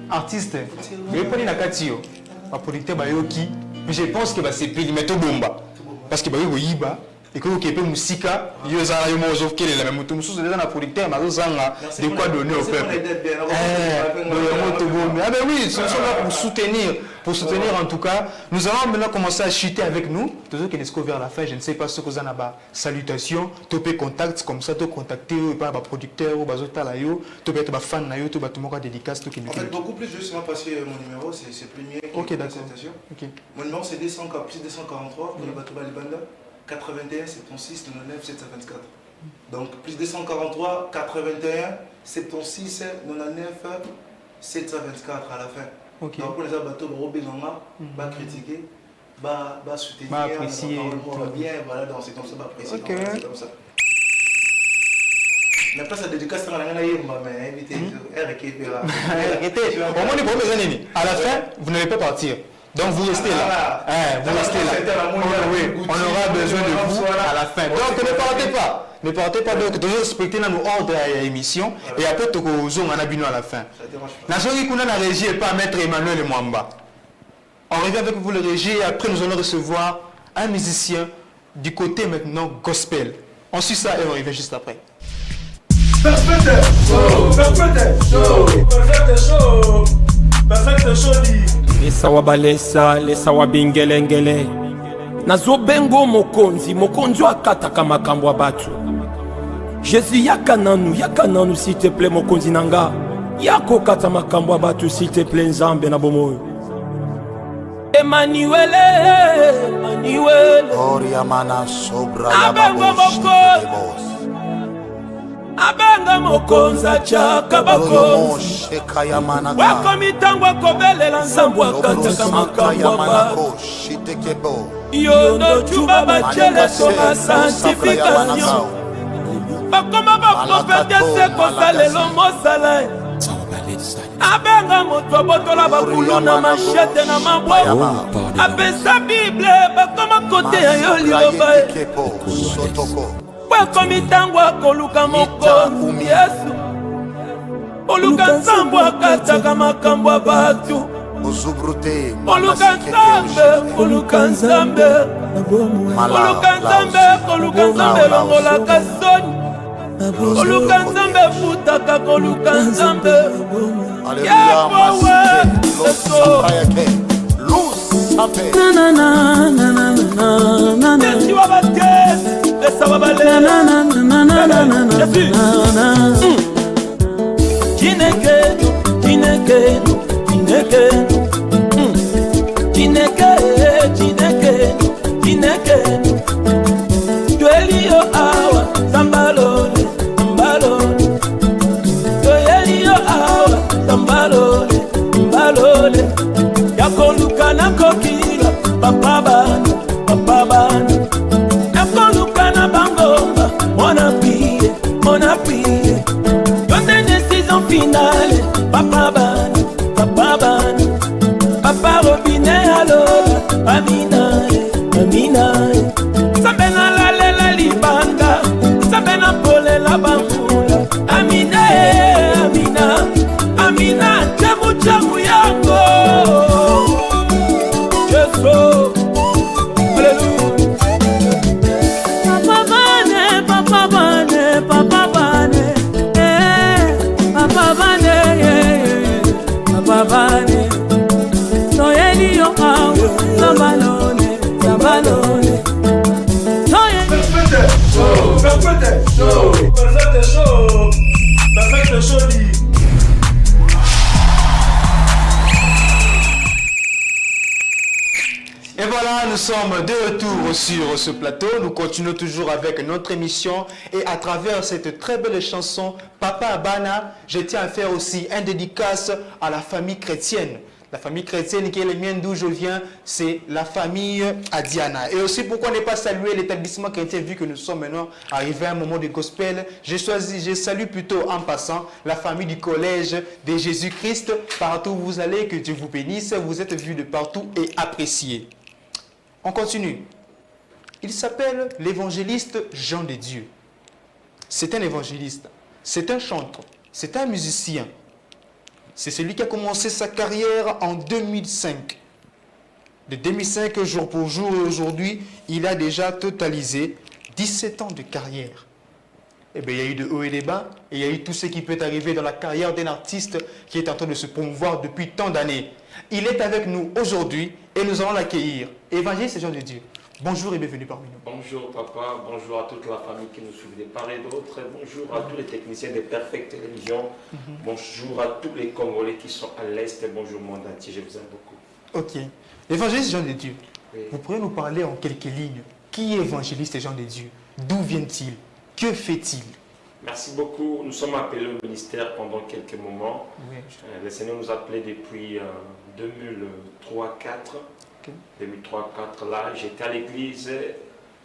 [SPEAKER 1] Artiste, mais pas na katio, pas producteur bayoki, mais je pense que c'est plus mettre bomba parce que bayo yiba et que vous musika yo za yo mozo kele la même tout déjà na producteur mais zanga de quoi donner au peuple. Ah ben oui, ce sont là pour soutenir en tout cas. Nous allons maintenant commencer à chuter avec nous. Tous ceux qui nous vers la fin, je ne sais pas ce que vous en avez. Salutations, tu peux contact comme ça, tu contacter par un producteur ou bazota la yo, tu peux être un fan na yo, tu peux tout monde dédicace tout qui nous.
[SPEAKER 2] En fait, beaucoup plus justement passer mon numéro, c'est plus mieux.
[SPEAKER 1] OK, d'accord.
[SPEAKER 2] Mon numéro c'est 243 pour le bateau Balibanda 81 76 99 724. Donc plus 243 81 76 99 724 à la fin.
[SPEAKER 1] Okay.
[SPEAKER 2] Donc pour les bateaux, va critiquer, va soutenir,
[SPEAKER 1] va apprécier,
[SPEAKER 2] bien, voilà, donc c'est comme ça, va apprécier.
[SPEAKER 1] Okay.
[SPEAKER 2] C'est comme ça. Mais après ça dédicace, on a mais invité,
[SPEAKER 1] au moins, à la fin, vous n'allez pas partir. Donc vous restez là. Vous restez là. Oui, on aura besoin de vous à la fin. Donc ne partez pas. Ne partez pas, donc toujours respecter nos ordres à l'émission et après tu as abino à la fin. Nation qui connaît la régie et pas Maître Emmanuel Mwamba. On revient avec vous le régie et après nous allons recevoir un musicien du côté maintenant gospel. On suit ça et on revient juste après.
[SPEAKER 3] Perfect show.
[SPEAKER 11] Lesa wabalesa, lesa wabingelengele. Nazo bengo mokonzi akataka makambo ya batu. Jésus yaka nanu s'il te plaît mokonzi nanga. Yako kata makambo ya batu s'il te plaît nzambe na bomoyo. Emmanuel.
[SPEAKER 12] Oriamana sobra
[SPEAKER 11] ya babos. Abenga mokonza chaka bakonzi wako mitango akobelela nzambu akataka makambo ya batu. yondo cuba bachele tonga sanctification bakoma baprofete se kosalelo mosala abenga moto abotola bakulu na machete na maboko apesa bible bakoma kote ya yo liloba bakomi ntango akoluka mokonzi yesu oluka nsambo akataka makambo ya bato oluka nzambe koluka nzambe koluka nzambe longolaka soni koluka nzambe futaka koluka nzambe yakowe eso esiwa bakesi esawa balena Chineke, Chineke, Chineke, Chineke, Chineke, Chineke, Joelio awa, Sambalole, Sambalole, Joelio awa, Sambalole, Sambalole, Yakoluka na kokila, Papa Bana, Papa Bana, Yakoluka na bangomba, Mona pie, Mona pie. Finale, papa ban, papa robine alola, amina, amina. Sabena la lela libanga, sabena pole la bambula, amina, amina, amina, chamu chamu yango. Yeso, hallelujah. Papa bane, papa bane, papa bane. Babane, no elio awe, sabalone, sabalone.
[SPEAKER 2] Perfect show, perfect show, perfect show, perfect show.
[SPEAKER 1] Et voilà, nous sommes de retour sur ce plateau. Nous continuons toujours avec notre émission. Et à travers cette très belle chanson, Papa Bana, je tiens à faire aussi un dédicace à la famille chrétienne. La famille chrétienne qui est la mienne d'où je viens, c'est la famille Adiana. Et aussi, pourquoi ne pas saluer l'établissement chrétien, vu que nous sommes maintenant arrivés à un moment de gospel. Je salue plutôt en passant la famille du collège de Jésus-Christ. Partout où vous allez, que Dieu vous bénisse. Vous êtes vus de partout et appréciés. On continue. Il s'appelle l'évangéliste Jean de Dieu. C'est un évangéliste, c'est un chanteur, c'est un musicien. C'est celui qui a commencé sa carrière en 2005. De 2005 jour pour jour et aujourd'hui, il a déjà totalisé 17 ans de carrière. Eh bien, il y a eu de hauts et des bas, et il y a eu tout ce qui peut arriver dans la carrière d'un artiste qui est en train de se promouvoir depuis tant d'années. Il est avec nous aujourd'hui et nous allons l'accueillir. Évangéliste Jean de Dieu, bonjour et bienvenue parmi nous.
[SPEAKER 7] Bonjour papa, bonjour à toute la famille qui nous suit de part et d'autre, bonjour à tous les techniciens de Perfect Télévision, bonjour à tous les Congolais qui sont à l'Est, bonjour monde entier, je vous aime beaucoup.
[SPEAKER 1] Ok. Évangéliste Jean de Dieu,
[SPEAKER 7] oui.
[SPEAKER 1] Vous pourriez nous parler en quelques lignes. Qui est évangéliste Jean de Dieu? D'où vient-il? Que fait-il?
[SPEAKER 7] Merci beaucoup. Nous sommes appelés au ministère pendant quelques moments. Oui. Le Seigneur nous a appelés depuis 2003-2004. Okay. 2003-2004, là, j'étais à l'église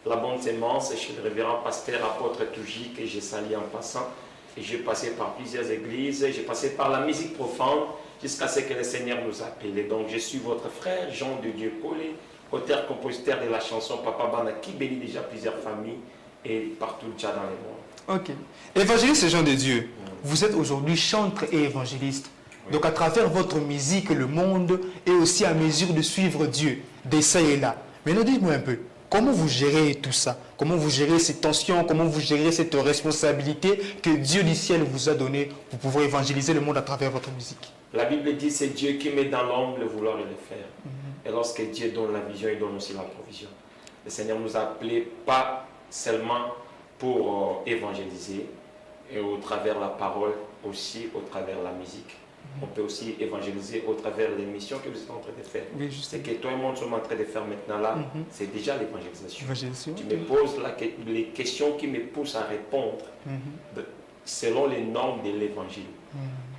[SPEAKER 7] La Bonne Sémence chez le révérend pasteur apôtre Tougic et j'ai sali en passant. Et j'ai passé par plusieurs églises, j'ai passé par la musique profonde jusqu'à ce que le Seigneur nous appelle. Donc je suis votre frère Jean de Dieu Collé, auteur-compositeur de la chanson Papa Bana qui bénit déjà plusieurs familles et partout déjà dans le monde.
[SPEAKER 1] Ok. Évangéliste Jean de Dieu, vous êtes aujourd'hui chanteur et évangéliste. Oui. Donc à travers votre musique, le monde est aussi à mesure de suivre Dieu, d'essa et là. Maintenant dites-moi un peu, comment vous gérez tout ça? Comment vous gérez ces tensions? Comment vous gérez cette responsabilité que Dieu du ciel vous a donnée pour pouvoir évangéliser le monde à travers votre musique?
[SPEAKER 7] La Bible dit c'est Dieu qui met dans l'homme le vouloir et le faire. Et lorsque Dieu donne la vision, il donne aussi la provision. Le Seigneur nous a appelés pas seulement pour évangéliser, et au travers la parole, aussi au travers la musique. On peut aussi évangéliser au travers les missions que vous êtes en train de faire. Oui, c'est que toi et moi, nous sommes en train de faire maintenant là, c'est déjà l'évangélisation. Tu me poses les questions qui me poussent à répondre
[SPEAKER 11] selon les normes de l'évangile.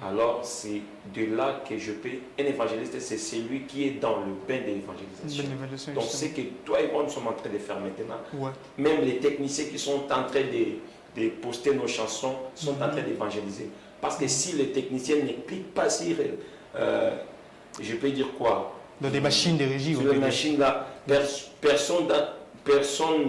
[SPEAKER 11] Alors, c'est de là que je peux... Un évangéliste, c'est celui qui est dans le bain de l'évangélisation. Donc, c'est que toi et moi, nous sommes en train de faire maintenant. Ouais. Même les techniciens qui sont en train de poster nos chansons sont en train d'évangéliser. Parce que si les techniciens ne cliquent pas sur... je peux dire quoi?
[SPEAKER 1] Dans des machines de régie.
[SPEAKER 11] Sur les machines là, personne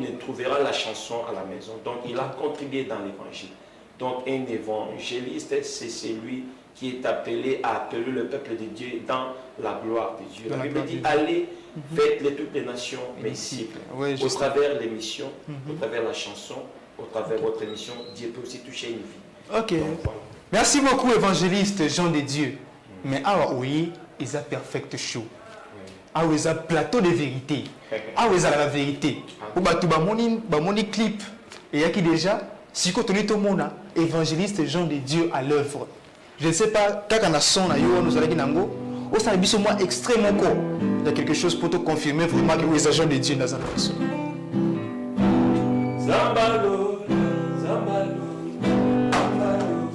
[SPEAKER 11] ne trouvera la chanson à la maison. Donc, il a contribué dans l'évangile. Donc, un évangéliste, c'est celui qui est appelé à appeler le peuple de Dieu dans la gloire de Dieu. La Bible dit, allez, faites-les toutes les nations mes disciples. Au travers l'émission, au travers la chanson, au travers votre émission, Dieu peut aussi toucher une vie.
[SPEAKER 1] Ok. Donc, voilà. Merci beaucoup, évangéliste Jean de Dieu. Mais ah oui, ils ont perfect show. Ah oui, ils ont plateau de vérité. Ah oui, ils ont la vérité. Ou bah tu moni clip. Et il y a qui déjà, si tu connais tout le monde, évangéliste Jean de Dieu à l'œuvre. Je ne sais pas, quand on a son à yo, nous allons dire nango. Au sein de moi extrêmement court. Il y a quelque chose pour te confirmer vraiment que les agents de Dieu dans la personne.
[SPEAKER 11] Zambalo, Zambalo, Zambalo,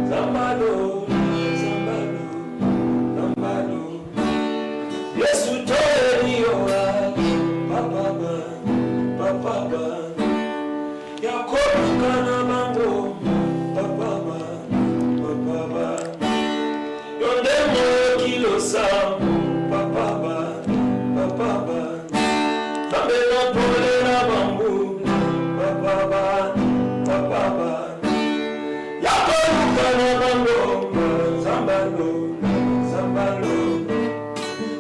[SPEAKER 11] Zambalo, Zambalo, Zambalo. Yesu tori oa, papa ba, Yakobu kana mango, papa ba, yondemo kilo sam, papa ba, Zambelo pole na bambu, papa ba, Yakobu kana mango, Zambalo,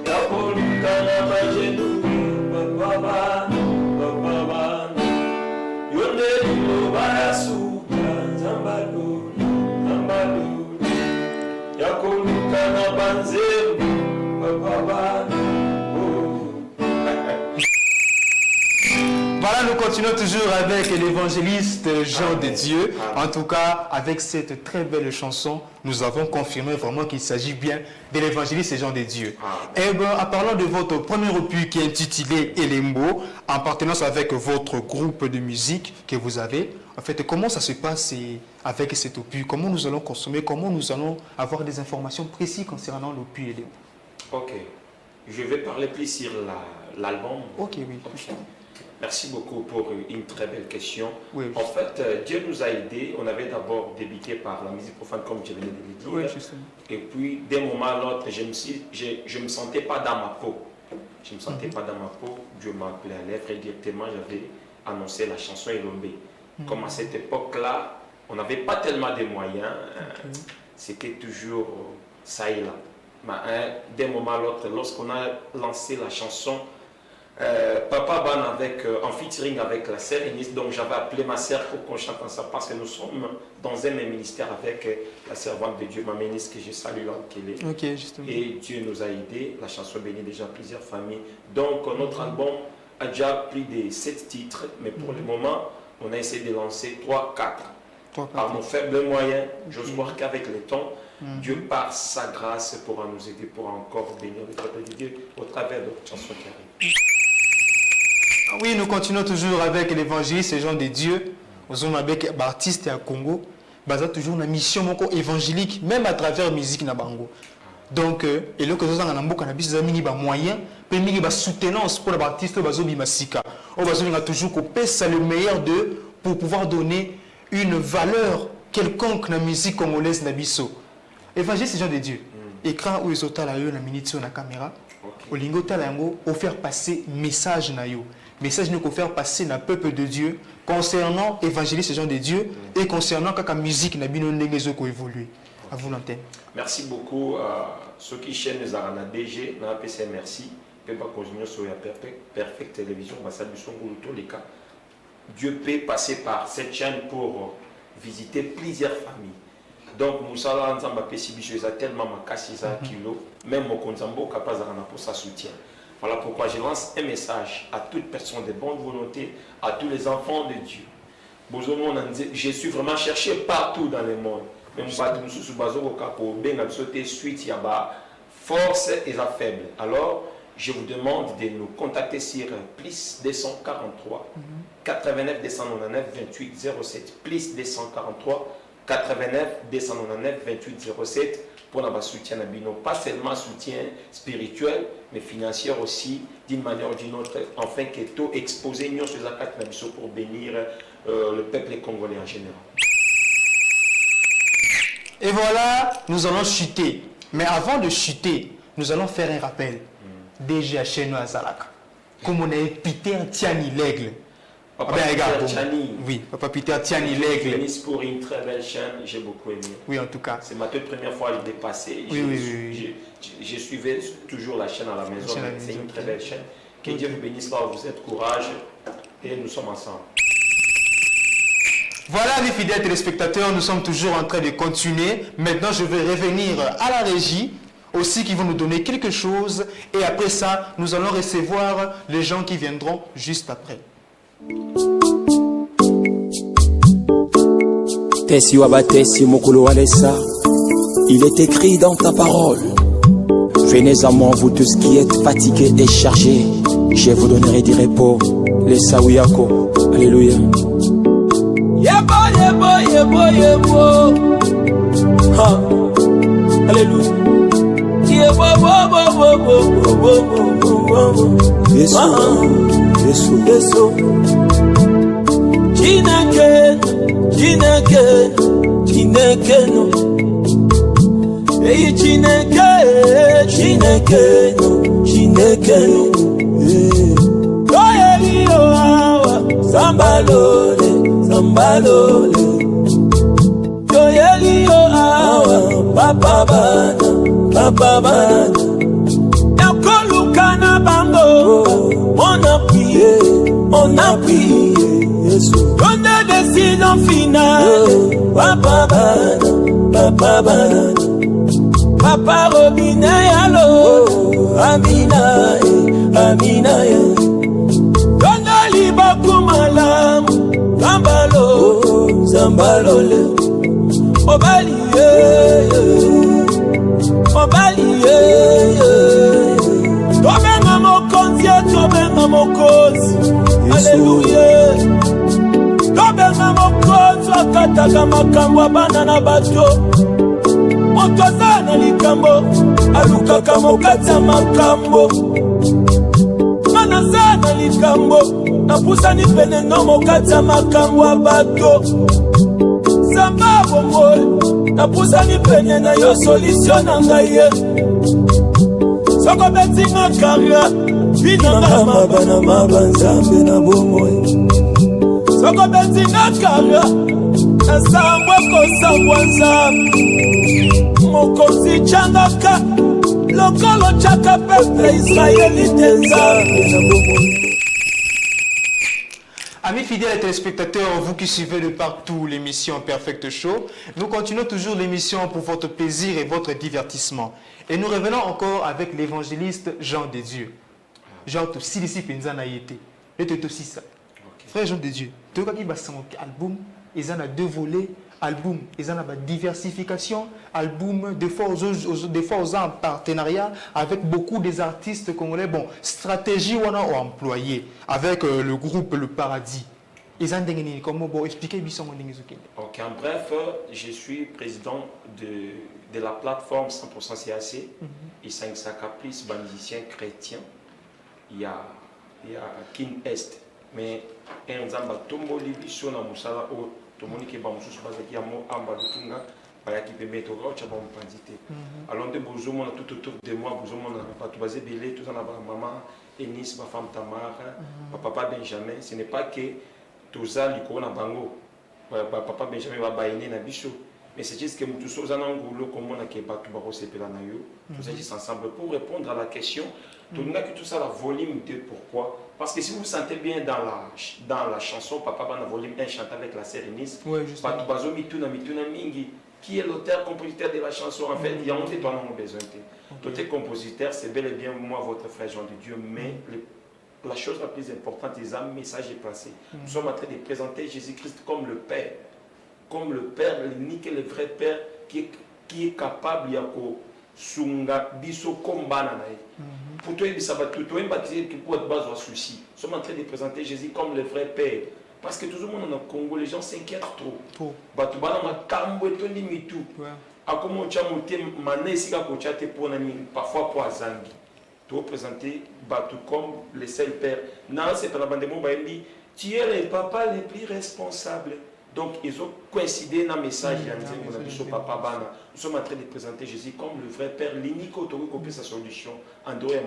[SPEAKER 11] Yakobu kana majenu, papa ba, yonde bayasu, Zambalo, Yakobu kana banzeru, papa ba.
[SPEAKER 1] Voilà, nous continuons toujours avec l'évangéliste Jean de Dieu. En tout cas, avec cette très belle chanson, nous avons confirmé vraiment qu'il s'agit bien de l'évangéliste Jean de Dieu. Et bien, en parlant de votre premier opus qui est intitulé Elembo, en partenance avec votre groupe de musique que vous avez, en fait, comment ça se passe avec cet opus? Comment nous allons consommer? Comment nous allons avoir des informations précises concernant l'opus Elembo?
[SPEAKER 11] Ok. Je vais parler plus sur l'album.
[SPEAKER 1] Ok, oui.
[SPEAKER 11] Okay. Merci beaucoup pour une très belle question.
[SPEAKER 1] Oui.
[SPEAKER 11] En fait, Dieu nous a aidés. On avait d'abord débuté par la musique profane, comme je venais de le dire.
[SPEAKER 1] Oui,
[SPEAKER 11] et puis, d'un moment à l'autre, je me sentais pas dans ma peau. Je me sentais pas dans ma peau. Dieu m'a appelé à l'œuvre et directement, j'avais annoncé la chanson Elombe. Comme à cette époque-là, on n'avait pas tellement de moyens. C'était toujours ça et là. Mais d'un moment à l'autre, lorsqu'on a lancé la chanson, Papa Ban en featuring avec la sœur Eunice, donc j'avais appelé ma sœur pour qu'on chante ensemble parce que nous sommes dans un même ministère avec la servante de Dieu, ma Eunice, que je salue là qu'elle est.
[SPEAKER 1] Okay, justement.
[SPEAKER 11] Et Dieu nous a aidés, la chanson bénit déjà plusieurs familles. Donc notre album a déjà plus de 7 titres, mais pour le moment, on a essayé de lancer 3-4. Par nos faibles moyens, j'ose croire qu'avec le temps, Dieu par sa grâce pourra nous aider pour encore bénir le peuple de Dieu au travers de notre chanson qui arrive.
[SPEAKER 1] Oui, nous continuons toujours avec l'évangéliste Jean de Dieu. Nous sommes avec l'artiste à Congo. Nous avons toujours une mission évangélique, même à travers la musique na bango. Donc, et là que nous avons des moyens, puis des soutenance pour l'artiste, nous avons toujours le meilleur d'eux pour pouvoir donner une valeur quelconque dans la musique congolaise nabiso. Évangéliste Jean de Dieu. Écran où ils ont la minute sur la caméra. Au lingo talango, au faire passer message na yo. Message nous faire passer dans le peuple de Dieu concernant l'évangéliste Jean de Dieu et concernant la musique na bino ndenge ko évoluer. À vous l'antenne.
[SPEAKER 11] Merci beaucoup à ceux qui chaînent les arana DG, na PC merci. Peut pas continuer sur la Perfect Télévision, va saluer son tous les cas. Dieu peut passer par cette chaîne pour visiter plusieurs familles. Donc, Moussala Nzamba Pessibicho, il a tellement cassé 100 kilos, même au Konzambo, capable de pour sa soutien. Voilà pourquoi je lance un message à toute personne de bonne volonté, à tous les enfants de Dieu. Je suis vraiment cherché partout dans le monde. Même pas tout sous bazo au capot, ben absolument suite, il y a force et la faible. Alors, je vous demande de nous contacter sur plus 243 89 299 28 07. Plus 243 89 299 28 07 pour notre soutien à Bino. Pas seulement soutien spirituel, mais financier aussi, d'une manière ou d'une autre, afin que tout exposer nous sur la carte pour bénir le peuple congolais en général.
[SPEAKER 1] Et voilà, nous allons chuter. Mais avant de chuter, nous allons faire un rappel. Déjà chez nous à Zalaka. Comme on a Peter Tiani l'aigle.
[SPEAKER 11] Papa Peter Tiani.
[SPEAKER 1] Oui, Papa Peter Tiani l'aigle.
[SPEAKER 11] Pour une très belle chaîne, j'ai beaucoup aimé.
[SPEAKER 1] Oui, en tout cas.
[SPEAKER 11] C'est ma toute première fois à le dépasser. Je suivais toujours la chaîne à la maison. C'est une très belle chaîne. Que Dieu vous bénisse là où vous êtes, courage. Et nous sommes ensemble.
[SPEAKER 1] Voilà mes fidèles téléspectateurs, nous sommes toujours en train de continuer. Maintenant, je vais revenir à la régie, aussi qui vont nous donner quelque chose. Et après ça, nous allons recevoir les gens qui viendront juste après.
[SPEAKER 11] Tessi Wabatessi Mokolo Alessa, il est écrit dans ta parole. Venez à moi, vous tous qui êtes fatigués et chargés, je vous donnerai du repos. Les Saouyako, alléluia. Yebo, yebo, yebo, yebo. Ha, alléluia. Yebo, bo, bo, bo, bo, bo, bo, bo, bo. Yesu, Yesu, Yesu. Chineke, Chineke, Chineke, no. Hey, Chineke, Chineke, no, Chineke, no. Hey, yo, awa, sambalole, sambalole. Yo, yo, awa, papa bana, papa bana. Yakolukana bango, on a prié, Yesu. Donne des décisions finales, papa bana, papa bana. Papa Robine yalo, Amina, Amina ya. Donne libaku malam, zambalo, zambalole. Obali obali tobenga mokonzi, tobenga mokonzi, alléluia. Tobenga mokonzi akataka makambo abana na bato. Motoza na likambo alukaka mokati ya makambo. Manaza na likambo napusani pene no mokati ya makambo ya bato. Zamba bomoi napusani pene na yo solution na ngai ye. Soko betinga kara binanga mabana mabanzambe na bomoi. Soko betinga kara asambwe kosambwa nzambe. Mokozi changaka lokolo chaka peuple israélite nzambe na bomoi.
[SPEAKER 1] Amis fidèles et téléspectateurs, vous qui suivez de partout l'émission Perfect Show, nous continuons toujours l'émission pour votre plaisir et votre divertissement. Et nous revenons encore avec l'évangéliste Jean de Dieu. Jean, tu sais ici Penzana yété. Et tu aussi ça. Frère Jean de Dieu, tu as dit que album, ils en ont 2 volets. Album, ils ont une diversification. Album, des fois aux en partenariat avec beaucoup des artistes congolais. Bon, stratégie on a employé avec le groupe Le Paradis. Ils ont dit comment bon expliquer bien
[SPEAKER 11] Ok, en bref, je suis président de la plateforme 100% CAC. Et 5 plus musiciens chrétiens. Il y a Kin Est, mais un zamba tombo libiso na musala o tomonike ba mususu bazaki ya mo amba lutunga bayaki pembe to rocha ba mpandite. Alors de bozomo na tout autour de moi bozomo na patu bazé belé tout na ba maman Enis, ma femme Tamara, ma papa Benjamin. Ce n'est pas que toza liko na bango papa Benjamin va bainer na biso, mais c'est juste que nous tous en angulo comme on a que batu ba rosepela na yo. Tous agissent ensemble pour répondre à la question. Tout que tout ça la volume 2, pourquoi? Parce que si vous vous sentez bien dans la chanson Papa Bana volume 1 chanté avec la Sérénis, qui est l'auteur compositeur de la chanson, en fait il y a honte toi non besoin. L'auteur compositeur c'est bel et bien moi votre frère Jean de Dieu, mais la chose la plus importante c'est un message est passé. Nous sommes en train de présenter Jésus-Christ comme le Père, l'unique et le vrai Père qui est capable de sunga biso kombana nae. pour toi, ça va tout, toi, baptisé pour être base au souci. Nous sommes en train de présenter Jésus comme le vrai Père. Parce que tout le monde en Congo, les gens s'inquiètent trop. Parfois pour Azangi. Tu présenter comme le seul Père. Non, c'est pas la bande de mots, tu es le papa le plus responsable. Donc, ils ont coïncidé dans le message. Papa Bana. Nous sommes en train de présenter Jésus comme le vrai Père, l'unique autorité qui sa solution. En dehors, il y a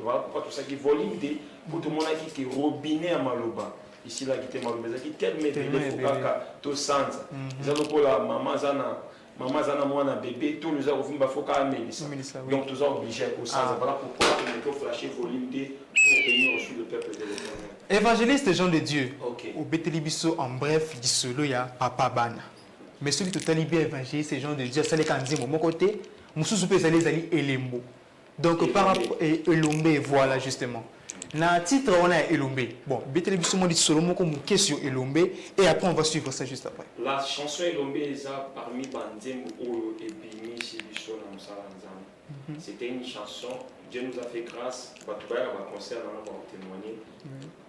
[SPEAKER 11] voilà pourquoi tout ça qui volume D pour tout le monde qui est robinet à Maloba. Ici, là, qui est Maloba. Quel métier il faut que sens. Ils ont pour la maman Zana. Maman Zana, moi, un bébé, tous les autres, il faut que donc, tous sont obligés pour ça. Voilà pourquoi on peut flasher volume D pour bénir aussi le peuple de l'Éternel.
[SPEAKER 1] Évangéliste Jean de Dieu, au Bétélibiso, en bref, il solo, il y a Papa Bana. Mais celui qui est bien évangéliste Jean de Dieu, c'est les candidats de mon côté, nous sommes les alliés Elembo. Donc, par rapport à Elombe, voilà justement. Dans le titre, on a Elombe. Bon, Bétélibiso, on dit solo, on a question Elombe, et après, on va suivre ça juste après.
[SPEAKER 11] La chanson Elombe est parmi Bandem ou Ebimi, Sibiso, c'était une chanson. Dieu nous a fait grâce, concert, on va témoigner.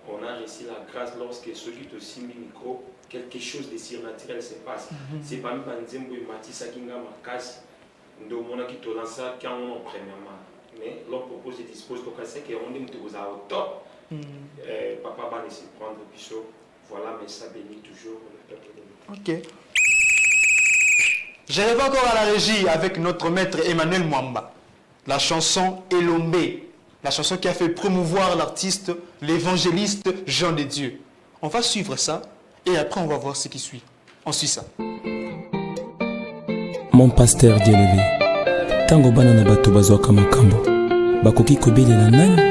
[SPEAKER 11] On a reçu la grâce lorsque celui qui aussi micro, quelque chose de surnaturel se passe. C'est parmi Banzembo et Matissa Kinga Makas, nous avons qui te lance quand on premièrement. Mais l'on propose de disposer de casser qui on est au top. Papa va laisser prendre le piso. Voilà, mais ça bénit toujours le peuple de
[SPEAKER 1] Dieu. Ok. J'arrive encore à la régie avec notre maître Emmanuel Mwamba. La chanson Elombe, la chanson qui a fait promouvoir l'artiste, l'évangéliste Jean de Dieu. On va suivre ça et après on va voir ce qui suit. On suit ça.
[SPEAKER 13] Mon pasteur Dieu élevé, tango bana na bato bazwaka makambo, bakoki kobelela nani?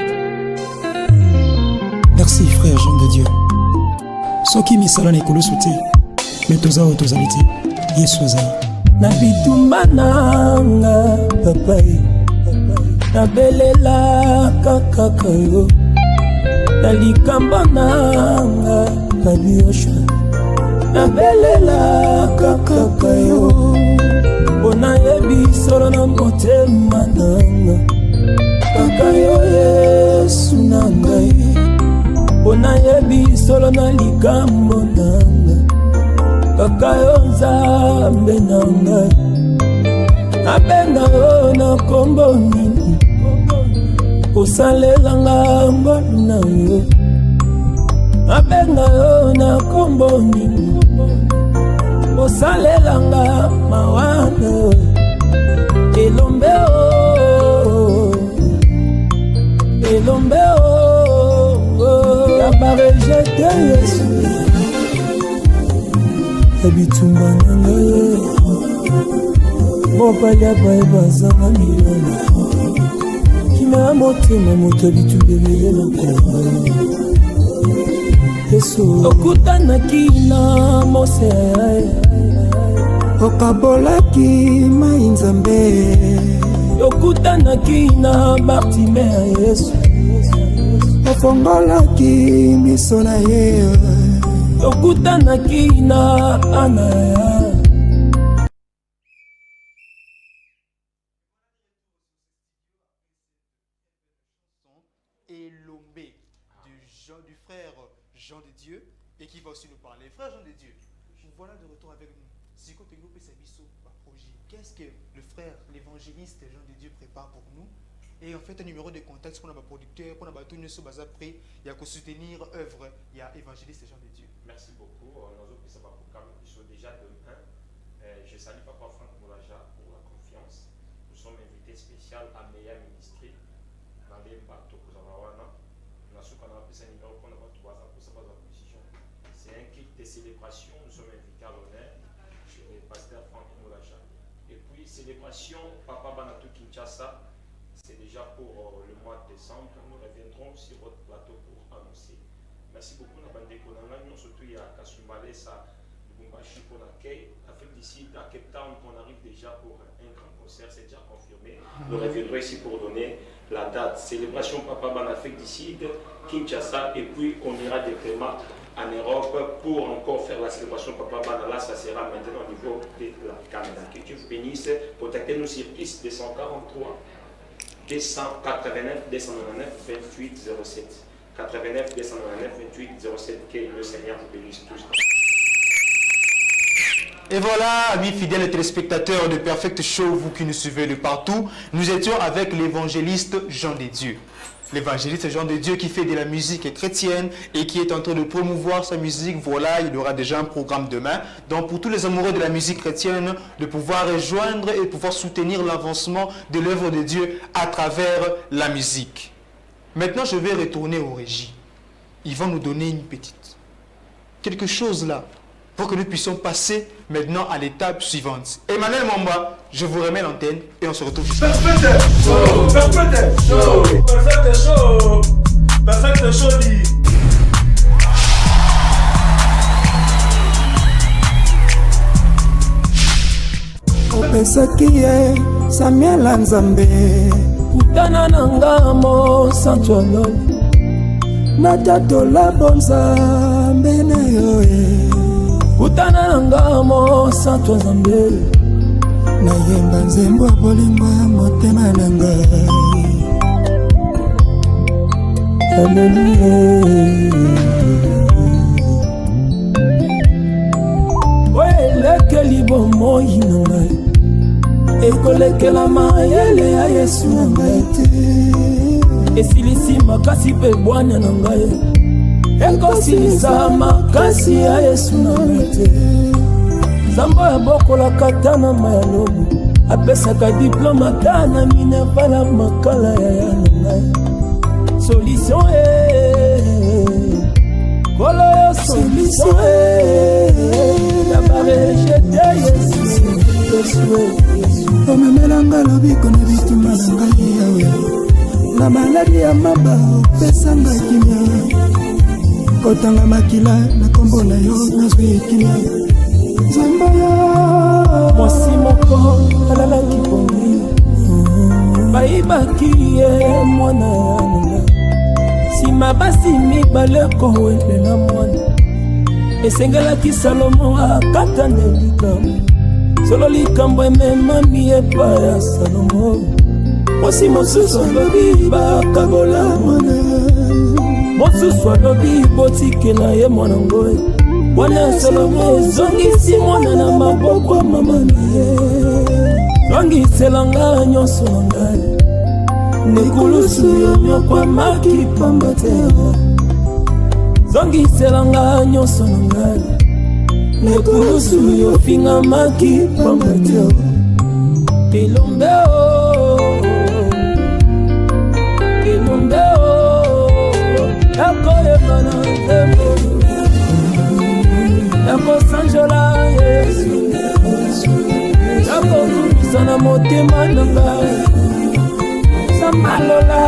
[SPEAKER 14] Merci frère Jean de Dieu. Soki misala na ekolo soute, mais toza o tozali te. Yesu azali.
[SPEAKER 13] Na bitumba nanga papai. Nabelela kaka yo na likambo nanga kabiosha nabelela kaka yo bona yebi solo na motema nanga kaka yo Yesu nanga bona yebi solo na likambo nanga kaka yo Nzambe nanga abenga yo na kombo nini osalelanga ngolu na yo abenga yo na kombo nini osalelanga mawana elombe ya barejete Yesu ebitumba nanga mopali abaebazanga milona kima motema moto bitubebele na kongo Yesu okutanaki na Mose
[SPEAKER 14] okabolaki mai Nzambe
[SPEAKER 13] okutanaki na Bartime ya Yesu
[SPEAKER 14] ofongolaki miso na ye
[SPEAKER 13] okutanaki na Ana
[SPEAKER 1] du frère Jean de Dieu et qui va aussi nous parler. Frère Jean de Dieu, voilà de retour avec nous. Qu'est-ce que le frère, l'évangéliste Jean de Dieu prépare pour nous? Et en fait, un numéro de contact pour nos producteurs, pour nos bateaux, nous sommes prêts. Il y a que soutenir œuvre. Il y a évangéliste Jean de Dieu.
[SPEAKER 11] Merci beaucoup. Déjà de 1, je salue Papa Franck Moulaja pour la confiance. Nous sommes invités spéciaux à Meya Ministry dans les bateaux que nous avons. C'est un kit de célébration. Nous sommes invités à l'honneur chez le pasteur Franck Moulaja. Et puis, célébration Papa Banatou Kinshasa, c'est déjà pour le mois de décembre. Nous reviendrons sur votre plateau pour annoncer. Merci beaucoup, Nabandé Konanga. Nous, surtout, il y a Kasumbale, ça, Lubumbashi pour l'accueil. Afrique d'ici, à Cape Town, on arrive déjà pour un grand concert, c'est déjà confirmé. Nous reviendrons ici pour donner la date. Célébration Papa Ban Afrique d'ici, Kinshasa, et puis on ira directement en Europe pour encore faire la célébration Papa Ban. Là, ça sera maintenant au niveau de la Canada. Que Dieu vous bénisse. Contactez-nous sur 10 243
[SPEAKER 15] 289 299 28 07. 89 299 28 07. Que le Seigneur vous bénisse tous.
[SPEAKER 1] Et voilà, amis fidèles et téléspectateurs de Perfect Show, vous qui nous suivez de partout, nous étions avec l'évangéliste Jean de Dieu. L'évangéliste Jean de Dieu qui fait de la musique chrétienne et qui est en train de promouvoir sa musique. Voilà, il aura déjà un programme demain. Donc pour tous les amoureux de la musique chrétienne, de pouvoir rejoindre et pouvoir soutenir l'avancement de l'œuvre de Dieu à travers la musique. Maintenant, je vais retourner aux régies. Ils vont nous donner une petite. Quelque chose là, pour que nous puissions passer maintenant à l'étape suivante. Emmanuel Mwamba, je vous remets l'antenne et on se retrouve juste après.
[SPEAKER 2] Perfect show, perfect show, perfect show, perfect show dit.
[SPEAKER 13] opesaki ye Samuel Nzambe kutana na ngamo santualo natatola bonzambe na yo kutana na ngamo santu Nzambe nayemba nzembo bolingo motema na ngai. Haleluya. Welekeli bomoi na ngai ekolekela mayele ya Yesu na ngai te esilisi makasi mpe bwana na ngai ekosilisa makasi ya Yesu na ngai te. Nzambe abokolaka ta na mayalobo apesaka diplome ata na minabala makala ya na ngai. Solution kolo yo solution dabare jete Yesu omemelanga lobiko na bituma na ngai yawe na maladi ya maba opesanga kimia kotanga makila na kombo na yo nazwi kimia. Zambaya mwasi moko alalaki pongi bayibaki ye mwana ya nanga sima basi mibale kowelela mwana esengelaki Salomo akata nde likambo solo likambo ememami epa ya Salomo mwasi mosusu alobi bakabola mwana mosusu alobi botikela ye mwana ngoye wana Salomo ezongisi mwana na maboko mama na ye zongiselanga nyonso na ngai nekulusu yo nyokwamaki pamba te zongiselanga nyonso na ngai nekulusu yo fingamaki pamba te elombe elombe yakoyeba na nzembo yakosanjola Yesu yakokumisa na motema na ngai samalola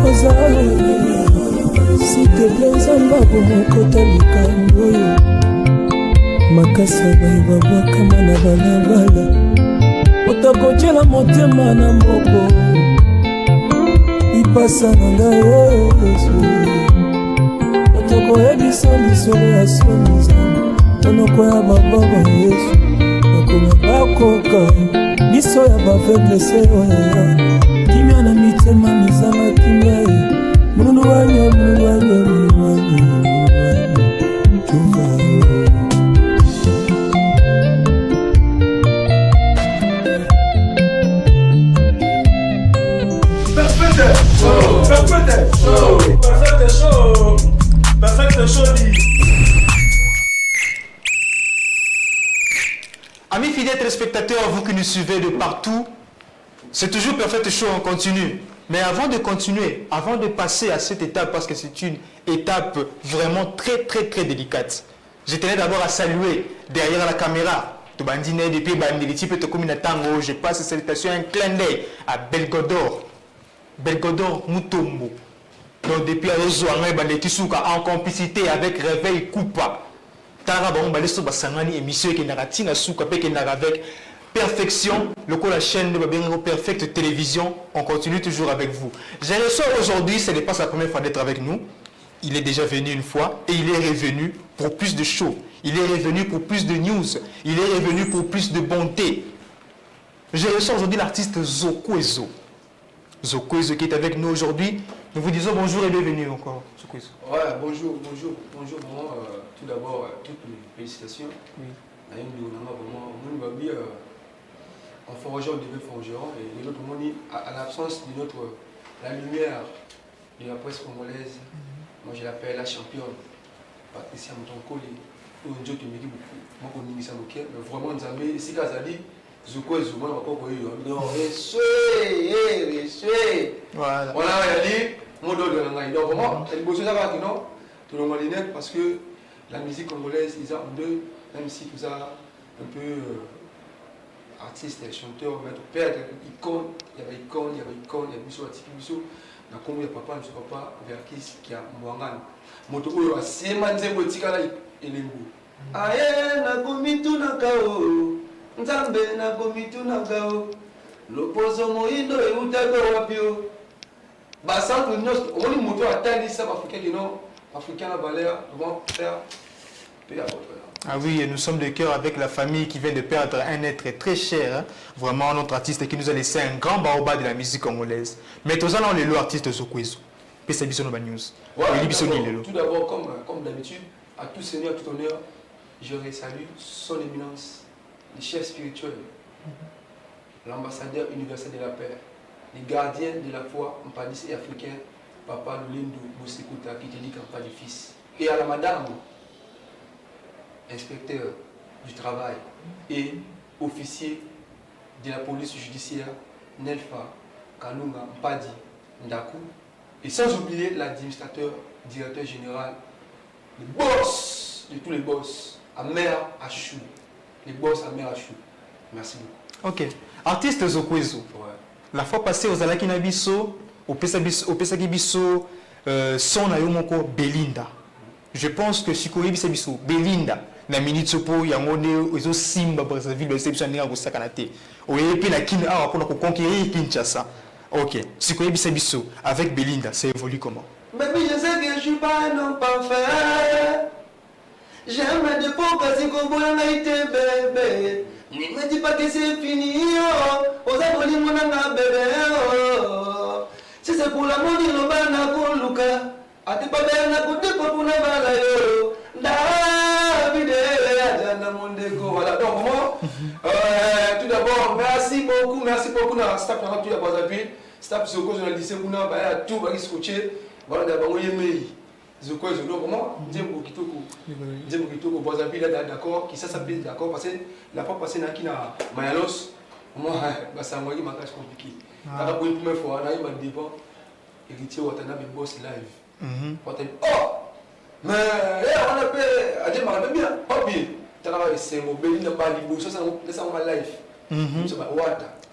[SPEAKER 13] ozali siteple Nzamba bomokota likambo oyo makasi bayibabwakama na balabala otakotela motema na moko ipasa na ngai Yesu otokoyebisa lisolo ya soni Nzambe monoko ya bababa Yesu bakoma bakoka miso ya bafeblese oyo kimia na mitema mizanga kimia mununu wanye mununu wanye mununu wanye chuva.
[SPEAKER 2] Perfect show, perfect show, perfect show, perfect show dit.
[SPEAKER 1] Amis fidèles téléspectateurs, vous qui nous suivez de partout, c'est toujours Perfect Show, on continue. Mais avant de continuer, avant de passer à cette étape, parce que c'est une étape vraiment très délicate, je tenais d'abord à saluer derrière la caméra, je passe salutation, un clin d'œil à Belgodor Mutombo. Donc depuis en complicité avec Réveil Coupa. Émission qui avec Perfection, la chaîne de Perfect Télévision, on continue toujours avec vous. Je reçois aujourd'hui, ce n'est pas sa première fois d'être avec nous. Il est déjà venu une fois et il est revenu pour plus de show. Il est revenu pour plus de news. Il est revenu pour plus de bonté. Je reçois aujourd'hui l'artiste Zoko Ezo. Zokwezo qui est avec nous aujourd'hui. Nous vous disons bonjour et bienvenue encore, Zokwezo.
[SPEAKER 16] Ouais, bonjour, vraiment, tout d'abord, toutes mes félicitations.
[SPEAKER 1] Oui.
[SPEAKER 16] En forgeant, on devait forgeron, et l'autre monde, à l'absence de la lumière de la presse congolaise, moi je l'appelle la championne, Patricia Moutonkoli, où on dit que me dit beaucoup, moi on dit ça mais vraiment Nzambe, si Kazali, Zokwezo, moi on va pas dire, non, voilà. On a dit, mon dos de l'anglais, donc vraiment, elle bosse ça va non, tout le monde est net parce que la musique congolaise, ils ont deux, même si tout ça un peu artiste, chanteur, mais perdre icône, il y avait icône, il y avait Bissot, Atipi, na kombo ya papa nso papa verkis qui a mwangana moto oyo asema nzembo etikala elembo aye na komitu na kao nzambe na komitu na kao lopozo moindo eutako wapio basantu nyonso omoni moto atandisa baafricain kino africain na balea devant faire pe ya boto.
[SPEAKER 1] Ah oui, nous sommes de cœur avec la famille qui vient de perdre un être très cher, hein. Vraiment notre artiste qui nous a laissé un grand baobab de la musique congolaise. Mais tous allons les lots artistes Zokwezo. Pesa biso no ba news.
[SPEAKER 16] Tout d'abord, comme d'habitude, à tout seigneur, tout honneur, je salue son éminence, le chef spirituel, l'ambassadeur universel de la paix, les gardiens de la foi mpadis et africain, Papa Lulindu Bosekuta qui te dit qu'en pas de fils. Et à la madame, inspecteur du travail et officier de la police judiciaire Nelfa Kalunga Mpadi Ndaku, et sans oublier l'administrateur, directeur général, le boss de tous les boss, Amer Achou, les boss Amer Achou. Merci beaucoup.
[SPEAKER 1] Ok. Artiste Zokwezo.
[SPEAKER 16] Ouais.
[SPEAKER 1] La fois passée aux Alaki Nabiso, au Pesaki Biso, son Ayomoko Belinda. Je pense que si Koyi Biso Belinda, na minute sopo yangone ezo simba Brazzaville reception ninga ko sakanate oye pe na kina awa pour conquérir Kinshasa. OK, si Koyi Biso avec Belinda, ça évolue comment?
[SPEAKER 16] Baby, je sais que je suis pas un homme parfait. J'aime des défauts quasi comme on a été bébé. Ne me dis pas que c'est fini, oh. Aux abonnés mon anga bébé, oh. Si c'est pour l'amour de l'obana koluka, a te pas bien na côté pour na bala yo. Voilà, donc moi, tout d'abord, merci beaucoup à staff de la Brazzaville, staff de la lycée, tout va se coacher, voilà, d'abord, Zokwezo, donc moi, Djembo Kitoko, Brazzaville, d'accord, qui ça s'appelle d'accord, parce que la fois passée, na Mayalos, moi, ça m'a dit ma tâche compliquée. Pour une première fois, on a eu un débat, héritier Watanabe Boss live. Oh! Mais on a fait, à dire, on a bien, pas bien. C'est mon Belinda Balibo, ça c'est ma life.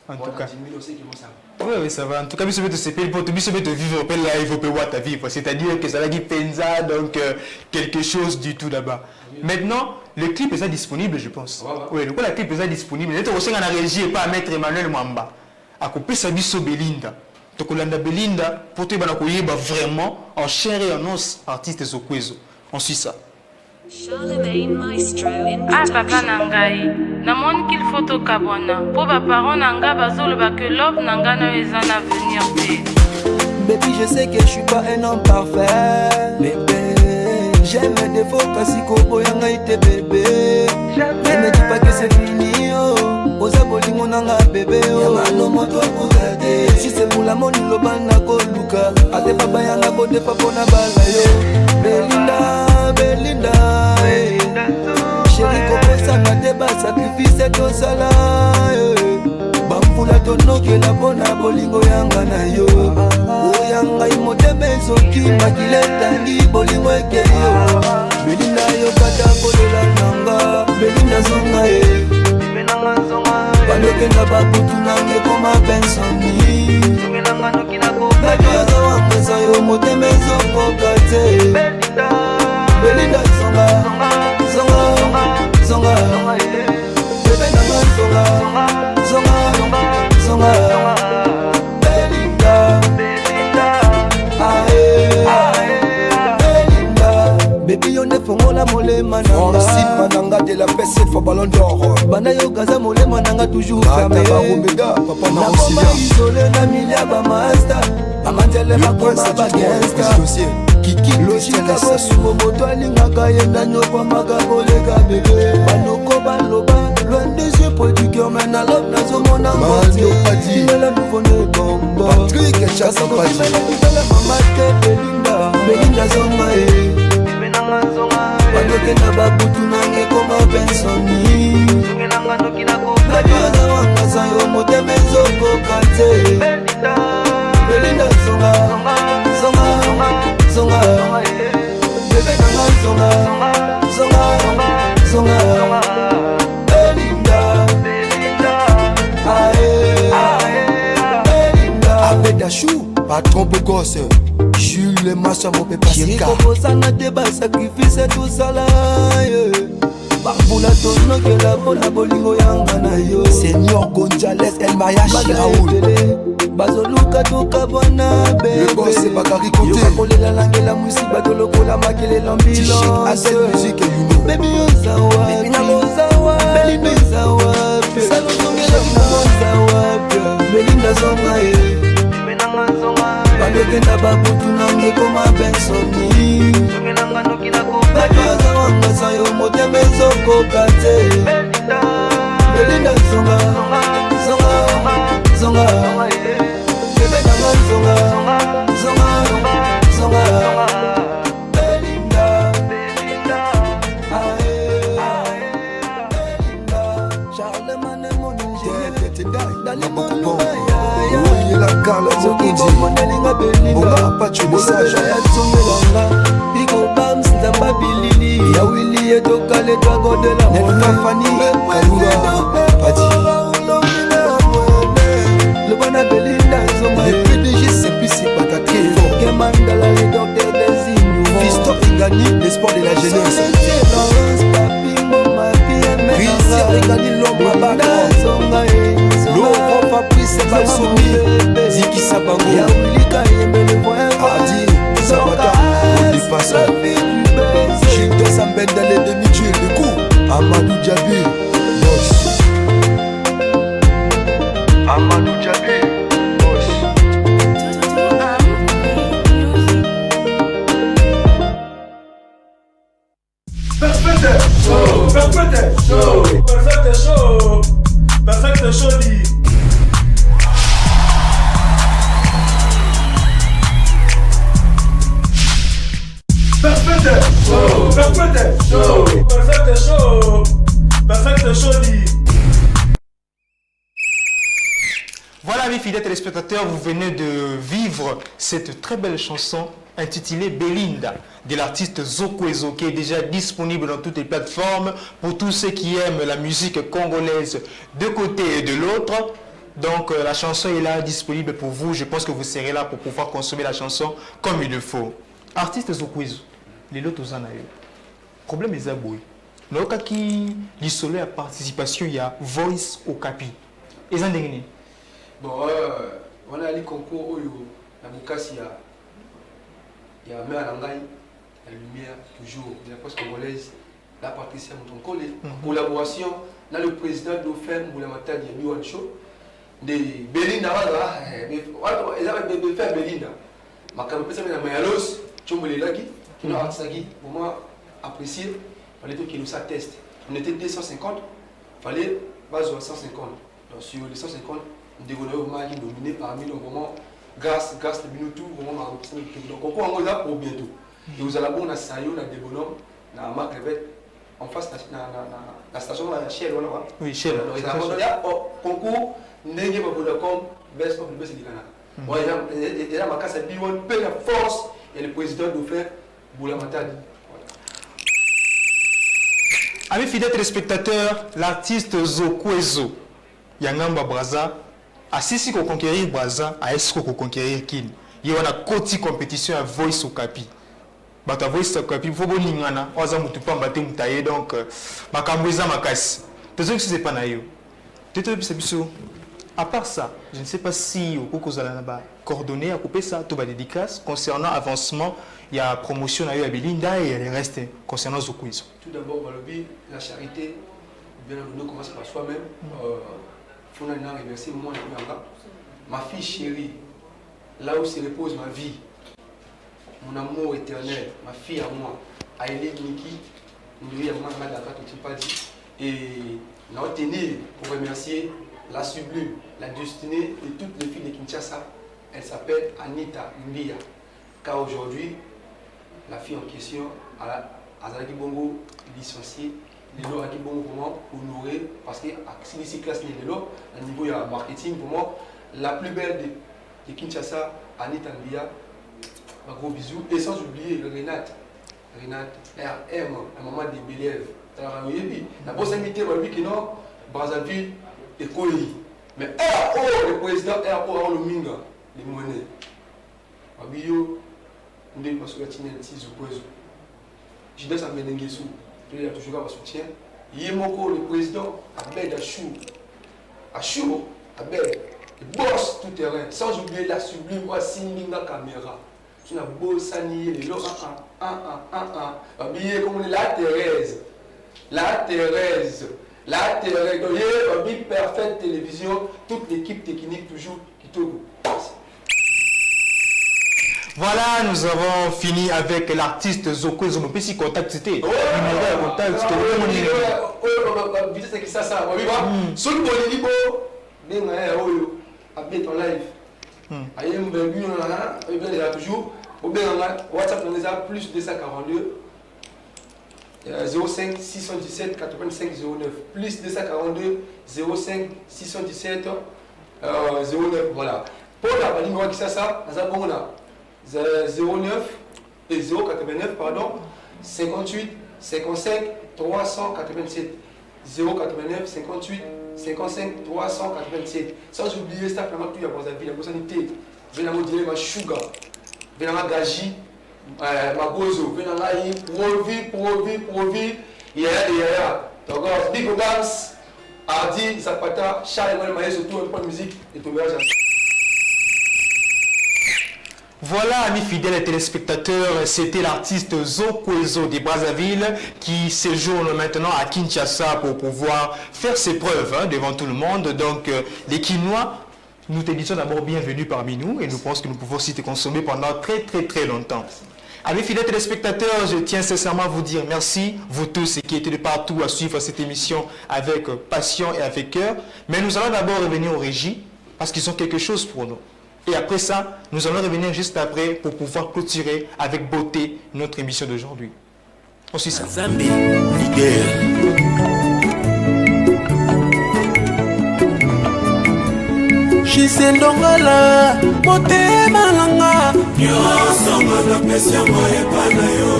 [SPEAKER 16] En tout cas.
[SPEAKER 1] Oui, ça va. En tout cas, je vais te vivre live au vivre. C'est-à-dire que ça va dire Penza, donc quelque chose du tout là-bas. Maintenant, le clip est déjà disponible, je pense. Oui, le clip est déjà disponible. Nous sommes en régie et pas à mettre Emmanuel Mwamba. À couper sa biso Belinda. Tokolanda Belinda, pour te vraiment en chair et en os, artiste Zokwezo. On suit ça.
[SPEAKER 17] Ah papa nangai, namoni qu'il faut to kabwana. Pour ba parents nanga bazoloba que love nanga no est un avenir B.
[SPEAKER 3] Baby, je sais que je suis pas un homme parfait. Bébé, j'aime mes défauts kasi kobo yanga ite bébé. Ne me dis pas que c'est fini oh. Oza bolingo nanga bébé oh. Yamano moto akugade. Si c'est pour la moni lobana koluka. Ate papa yanga kote papona bala yo. Belinda, Belinda, hey. Chérie kokosa na deba sacrifice tosala bambula tonoke la bona bolingo yanga na yo oyanga imotema ezoki makiletangi bolingo eke yo Belinda yo kata kolela nanga Belinda zonga e balokenda babutu nange koma bensoni babi yoza wangesa yo motema ezokoka te Belinda zonga zonga bebe nanga zonga Belinda Belinda baby yo ne fongola molema nanga nanga de
[SPEAKER 18] a fait 7 fois ballon d'or.
[SPEAKER 13] Banayo Gaza Molema nanga toujours fermé.
[SPEAKER 18] Omega, papa na aussi
[SPEAKER 13] bien. Isolé na milia ba master. Amandele makoma ba gangster.
[SPEAKER 18] Kiki
[SPEAKER 13] Logique bosumo moto alingaka yenda nyokwa makabolega bébé. Banoko baloba loin des yeux pour du cœur mais na love na zomona
[SPEAKER 18] Mario Padi.
[SPEAKER 13] La nouveau-né bomba.
[SPEAKER 18] Patrick Chassa Padi.
[SPEAKER 13] Mama te Belinda. Belinda zonga Benanga zonga Bandoke na babutu nange koma pensoni. Ngenanga noki na ko. Nabiaza wanga sayo moteme zoko kate. Belinda. Belinda zonga zonga zonga bebe nanga zonga zonga zonga Belinda
[SPEAKER 18] Belinda Abedachou patron beau gosse Jules le maçon mon pépé Sika
[SPEAKER 13] Kikobosana te ba sacrifice tout ça là Barbula tonokela mpona bolingo yanga na yo
[SPEAKER 18] Seigneur Gonzalez El Mariage Raoul
[SPEAKER 13] bazoluka tukabwana
[SPEAKER 18] le boss c'est Bakary Koté
[SPEAKER 13] yokakolela langela musiba tolokola makelela mbilo
[SPEAKER 18] Asset musique you know
[SPEAKER 13] baby ozawa baby na ozawa Belinda ozawa salozongela kina ozawa Belinda zonga benanga zonga bandokenda babutu nange koma bensoni zongelanga nokina kobayoza wanga sayo motema ezokoka te Belinda zonga zonga zonga bebe nanga zonga zonga zonga Belinda Charlemagne mon ingénieur dans les mondes
[SPEAKER 18] la Carla Zokundi Bonga Pachu message
[SPEAKER 13] Zongelanga Pico Bams Nzamba Bilili Ya Willy etokale twa godela
[SPEAKER 18] Nelka Fani Kalunga Padi
[SPEAKER 13] Le bona Belinda Zonga
[SPEAKER 18] Le PDG Simplici Patatri
[SPEAKER 13] Kemandala le docteur des ignorants
[SPEAKER 18] Fiston Igani l'espoir de la jeunesse Christian Igani l'homme à battre Laurent Fabrice Balsomi Ziki Sabango Adi Sabata Odipasa Gilda Sambenda les demi-tués de coup Amadou Djabi Boss Amadou Djabi Boss
[SPEAKER 2] Perfect show Perfect show Perfect show Perfect show dit Perfect show Perfect show Perfect show Perfect show dit.
[SPEAKER 1] Voilà mes fidèles téléspectateurs, vous venez de vivre cette très belle chanson intitulée Belinda de l'artiste Zokuezo qui est déjà disponible dans toutes les plateformes pour tous ceux qui aiment la musique congolaise de côté et de l'autre. Donc la chanson est là disponible pour vous. Je pense que vous serez là pour pouvoir consommer la chanson comme il le faut. Artiste Zokuezo, les autres en ont eu. Problème est aboué. Nous avons isolé la participation, il y a Voice au Capi. Ils ont gagné.
[SPEAKER 16] Bon, on a les concours où la Bukasi il y a Mère Langaï, la lumière, toujours, la poste congolaise, la Patricia Moutonkole, en collaboration, dans le président d'OFEM, Moulamata Diaby Show, de Belinda, ils avaient fait Belinda. Ma campagne, c'est la Mayalos, Tchombolelaki, qui nous a dit, pour moi, apprécié, il fallait qu'il nous atteste. On était 250, il fallait base 150. Donc sur les 150, on a nominé parmi le moment grâce à tout vraiment donc on est là pour bientôt et vous allez bon na sayo na débonhomme na marque revêt en face la station la Shell voilà
[SPEAKER 1] oui Shell
[SPEAKER 16] donc il y a concours ndenge ba Vodacom best of the best du Canada bon il y a ma casse biwon peu la force et le président de faire Boulamata.
[SPEAKER 1] Amis fidèles téléspectateurs, l'artiste Zokuezo Yangamba Braza a sisi ko conquérir Braza, a esiko ko conquérir Kin. Il y a une côté compétition à Voice au Capi. Bata Voice au Capi, faut boningana, oza mutu pa mbate mutaye donc makambo eza makasi. Tezo que c'est pas na yo. Teto biso biso À part ça, je ne sais pas si au cours de la coordonnée à couper ça, tout va dédicace concernant avancement, il y a promotion à Belinda et le reste concernant Zoukouizo.
[SPEAKER 16] Tout d'abord, la charité, bien nous commence par soi-même. Il faut remercier moi ma fille chérie, là où se repose ma vie, mon amour éternel, ma fille à moi, Aïlé Niki, nous avons pas dit. Et nous avons tenu pour remercier la sublime, la destinée de toutes les filles de Kinshasa. Elle s'appelle Anita Mbia. Car aujourd'hui, la fille en question, Azalaki Bongo, licenciée, Lelo Azalaki Bongo pour moi, honoré, parce que si ici classe n'est Lelo, à niveau de marketing, pour moi, la plus belle de Kinshasa, Anita Mbia, un gros bisou. Et sans oublier Renate, RM, la maman des Bélèves. La bonne amitié, qui non, Brazzaville et Koyi. Mais RO, le président RO a le minga, les monnaies. Abio, nous devons se retirer un petit zoukouezo. Je dois s'en mettre sous. Il y a toujours un soutien. Yemoko, le président, Abed Achou. Achou, Abed, le boss tout terrain. Sans oublier la sublime, signer la caméra. Tu n'as beau s'anier, les lots, habillé comme la Thérèse. La Thérèse, donc il y a parfaite télévision, toute l'équipe technique toujours qui tourne.
[SPEAKER 1] Voilà, nous avons fini avec l'artiste Zoko Zono. Puis si contact c'était. Numéro de contact c'était.
[SPEAKER 16] Vitesse qui ça. Sur le Bolivie, bien habite en live. Aïe, il y a toujours. WhatsApp, on les a plus 242. 05 617 85 09 plus 242 05 617 09. Voilà. Pour la ligne qui ça, nous avons 09 et 089 pardon 58 55 387 089 58 55 387. Sans oublier ça, vraiment tout y a pour la vie, la sanité. Venez me dire ma sugar, venez ma gaji. Magozo, Venangaï, Provi, donc, Big Obams, Ardi, Zapata, Charles Maïs, surtout un point de musique et tout le
[SPEAKER 1] Voilà, amis fidèles et téléspectateurs, c'était l'artiste Zoukouezo de Brazzaville qui séjourne maintenant à Kinshasa pour pouvoir faire ses preuves devant tout le monde. Donc, les Kinois, nous te disons d'abord bienvenue parmi nous et nous pensons que nous pouvons aussi te consommer pendant très longtemps. Amis fidèles téléspectateurs, je tiens sincèrement à vous dire merci, vous tous qui étaient de partout à suivre cette émission avec passion et avec cœur. Mais nous allons d'abord revenir aux régies parce qu'ils ont quelque chose pour nous. Et après ça, nous allons revenir juste après pour pouvoir clôturer avec beauté notre émission d'aujourd'hui. On suit ça.
[SPEAKER 13] Zambie,
[SPEAKER 3] Chisendongala, motema langa nyosonga na pesi yango epana yo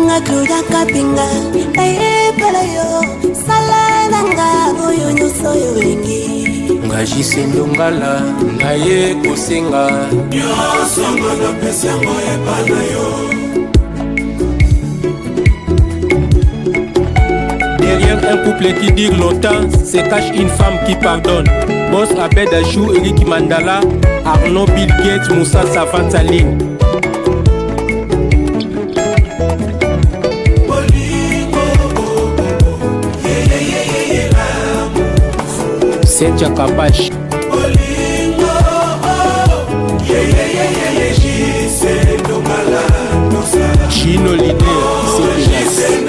[SPEAKER 10] ngakluda kapinga epala yo sala nanga oyo nyonso yo elingi
[SPEAKER 13] ngajisendongala naye kosenga
[SPEAKER 3] nyosonga na pesi yango epana yo.
[SPEAKER 11] Derrière un couple qui dure longtemps, se cache une femme qui pardonne. Boss Abed Achou, Eric Mandala, Arnaud Bill Gates, Moussa Savant Saline. Cynthia Kabash. Chino leader, c'est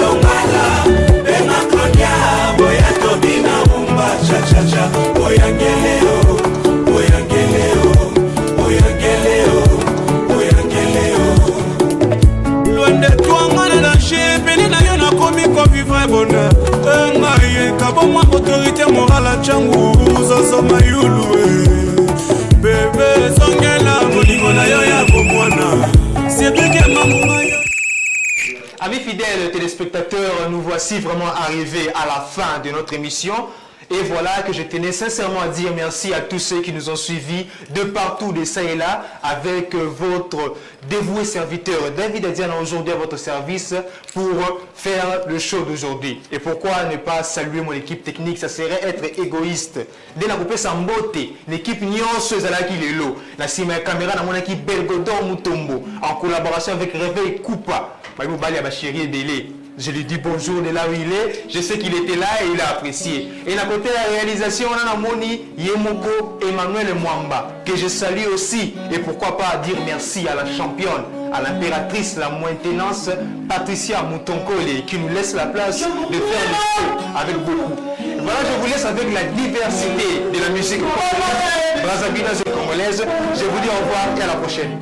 [SPEAKER 3] loin de toi ngana na chepeli na yo nakomi kovivre bonheur ngai kabomwa autorité morale changu zozo mayulu bebe zongela molingo na yo ya bomwana sirike mangu.
[SPEAKER 1] Amis fidèles téléspectateurs, nous voici vraiment arrivés à la fin de notre émission. Et voilà que je tenais sincèrement à dire merci à tous ceux qui nous ont suivis de partout, de ça et là, avec votre dévoué serviteur David Adiana aujourd'hui à votre service pour faire le show d'aujourd'hui. Et pourquoi ne pas saluer mon équipe technique? Ça serait être égoïste. Dès la coupe Sambote, l'équipe Nyonso Zalaki Lelo, la Sima Caméra dans mon équipe Belgodon Mutombo, en collaboration avec Réveil Koupa, Maïmou Bali Abachiri et Délé. Je lui dis bonjour de là où il est. Je sais qu'il était là et il a apprécié. Et à côté de la réalisation, on a Moni Yemoko Emmanuel Mwamba, que je salue aussi. Et pourquoi pas dire merci à la championne, à l'impératrice, la maintenance, Patricia Moutonkole, qui nous laisse la place de faire le show avec beaucoup. Voilà, je vous laisse avec la diversité de la musique brazzavilleuse et congolaise. Je vous dis au revoir et à la prochaine.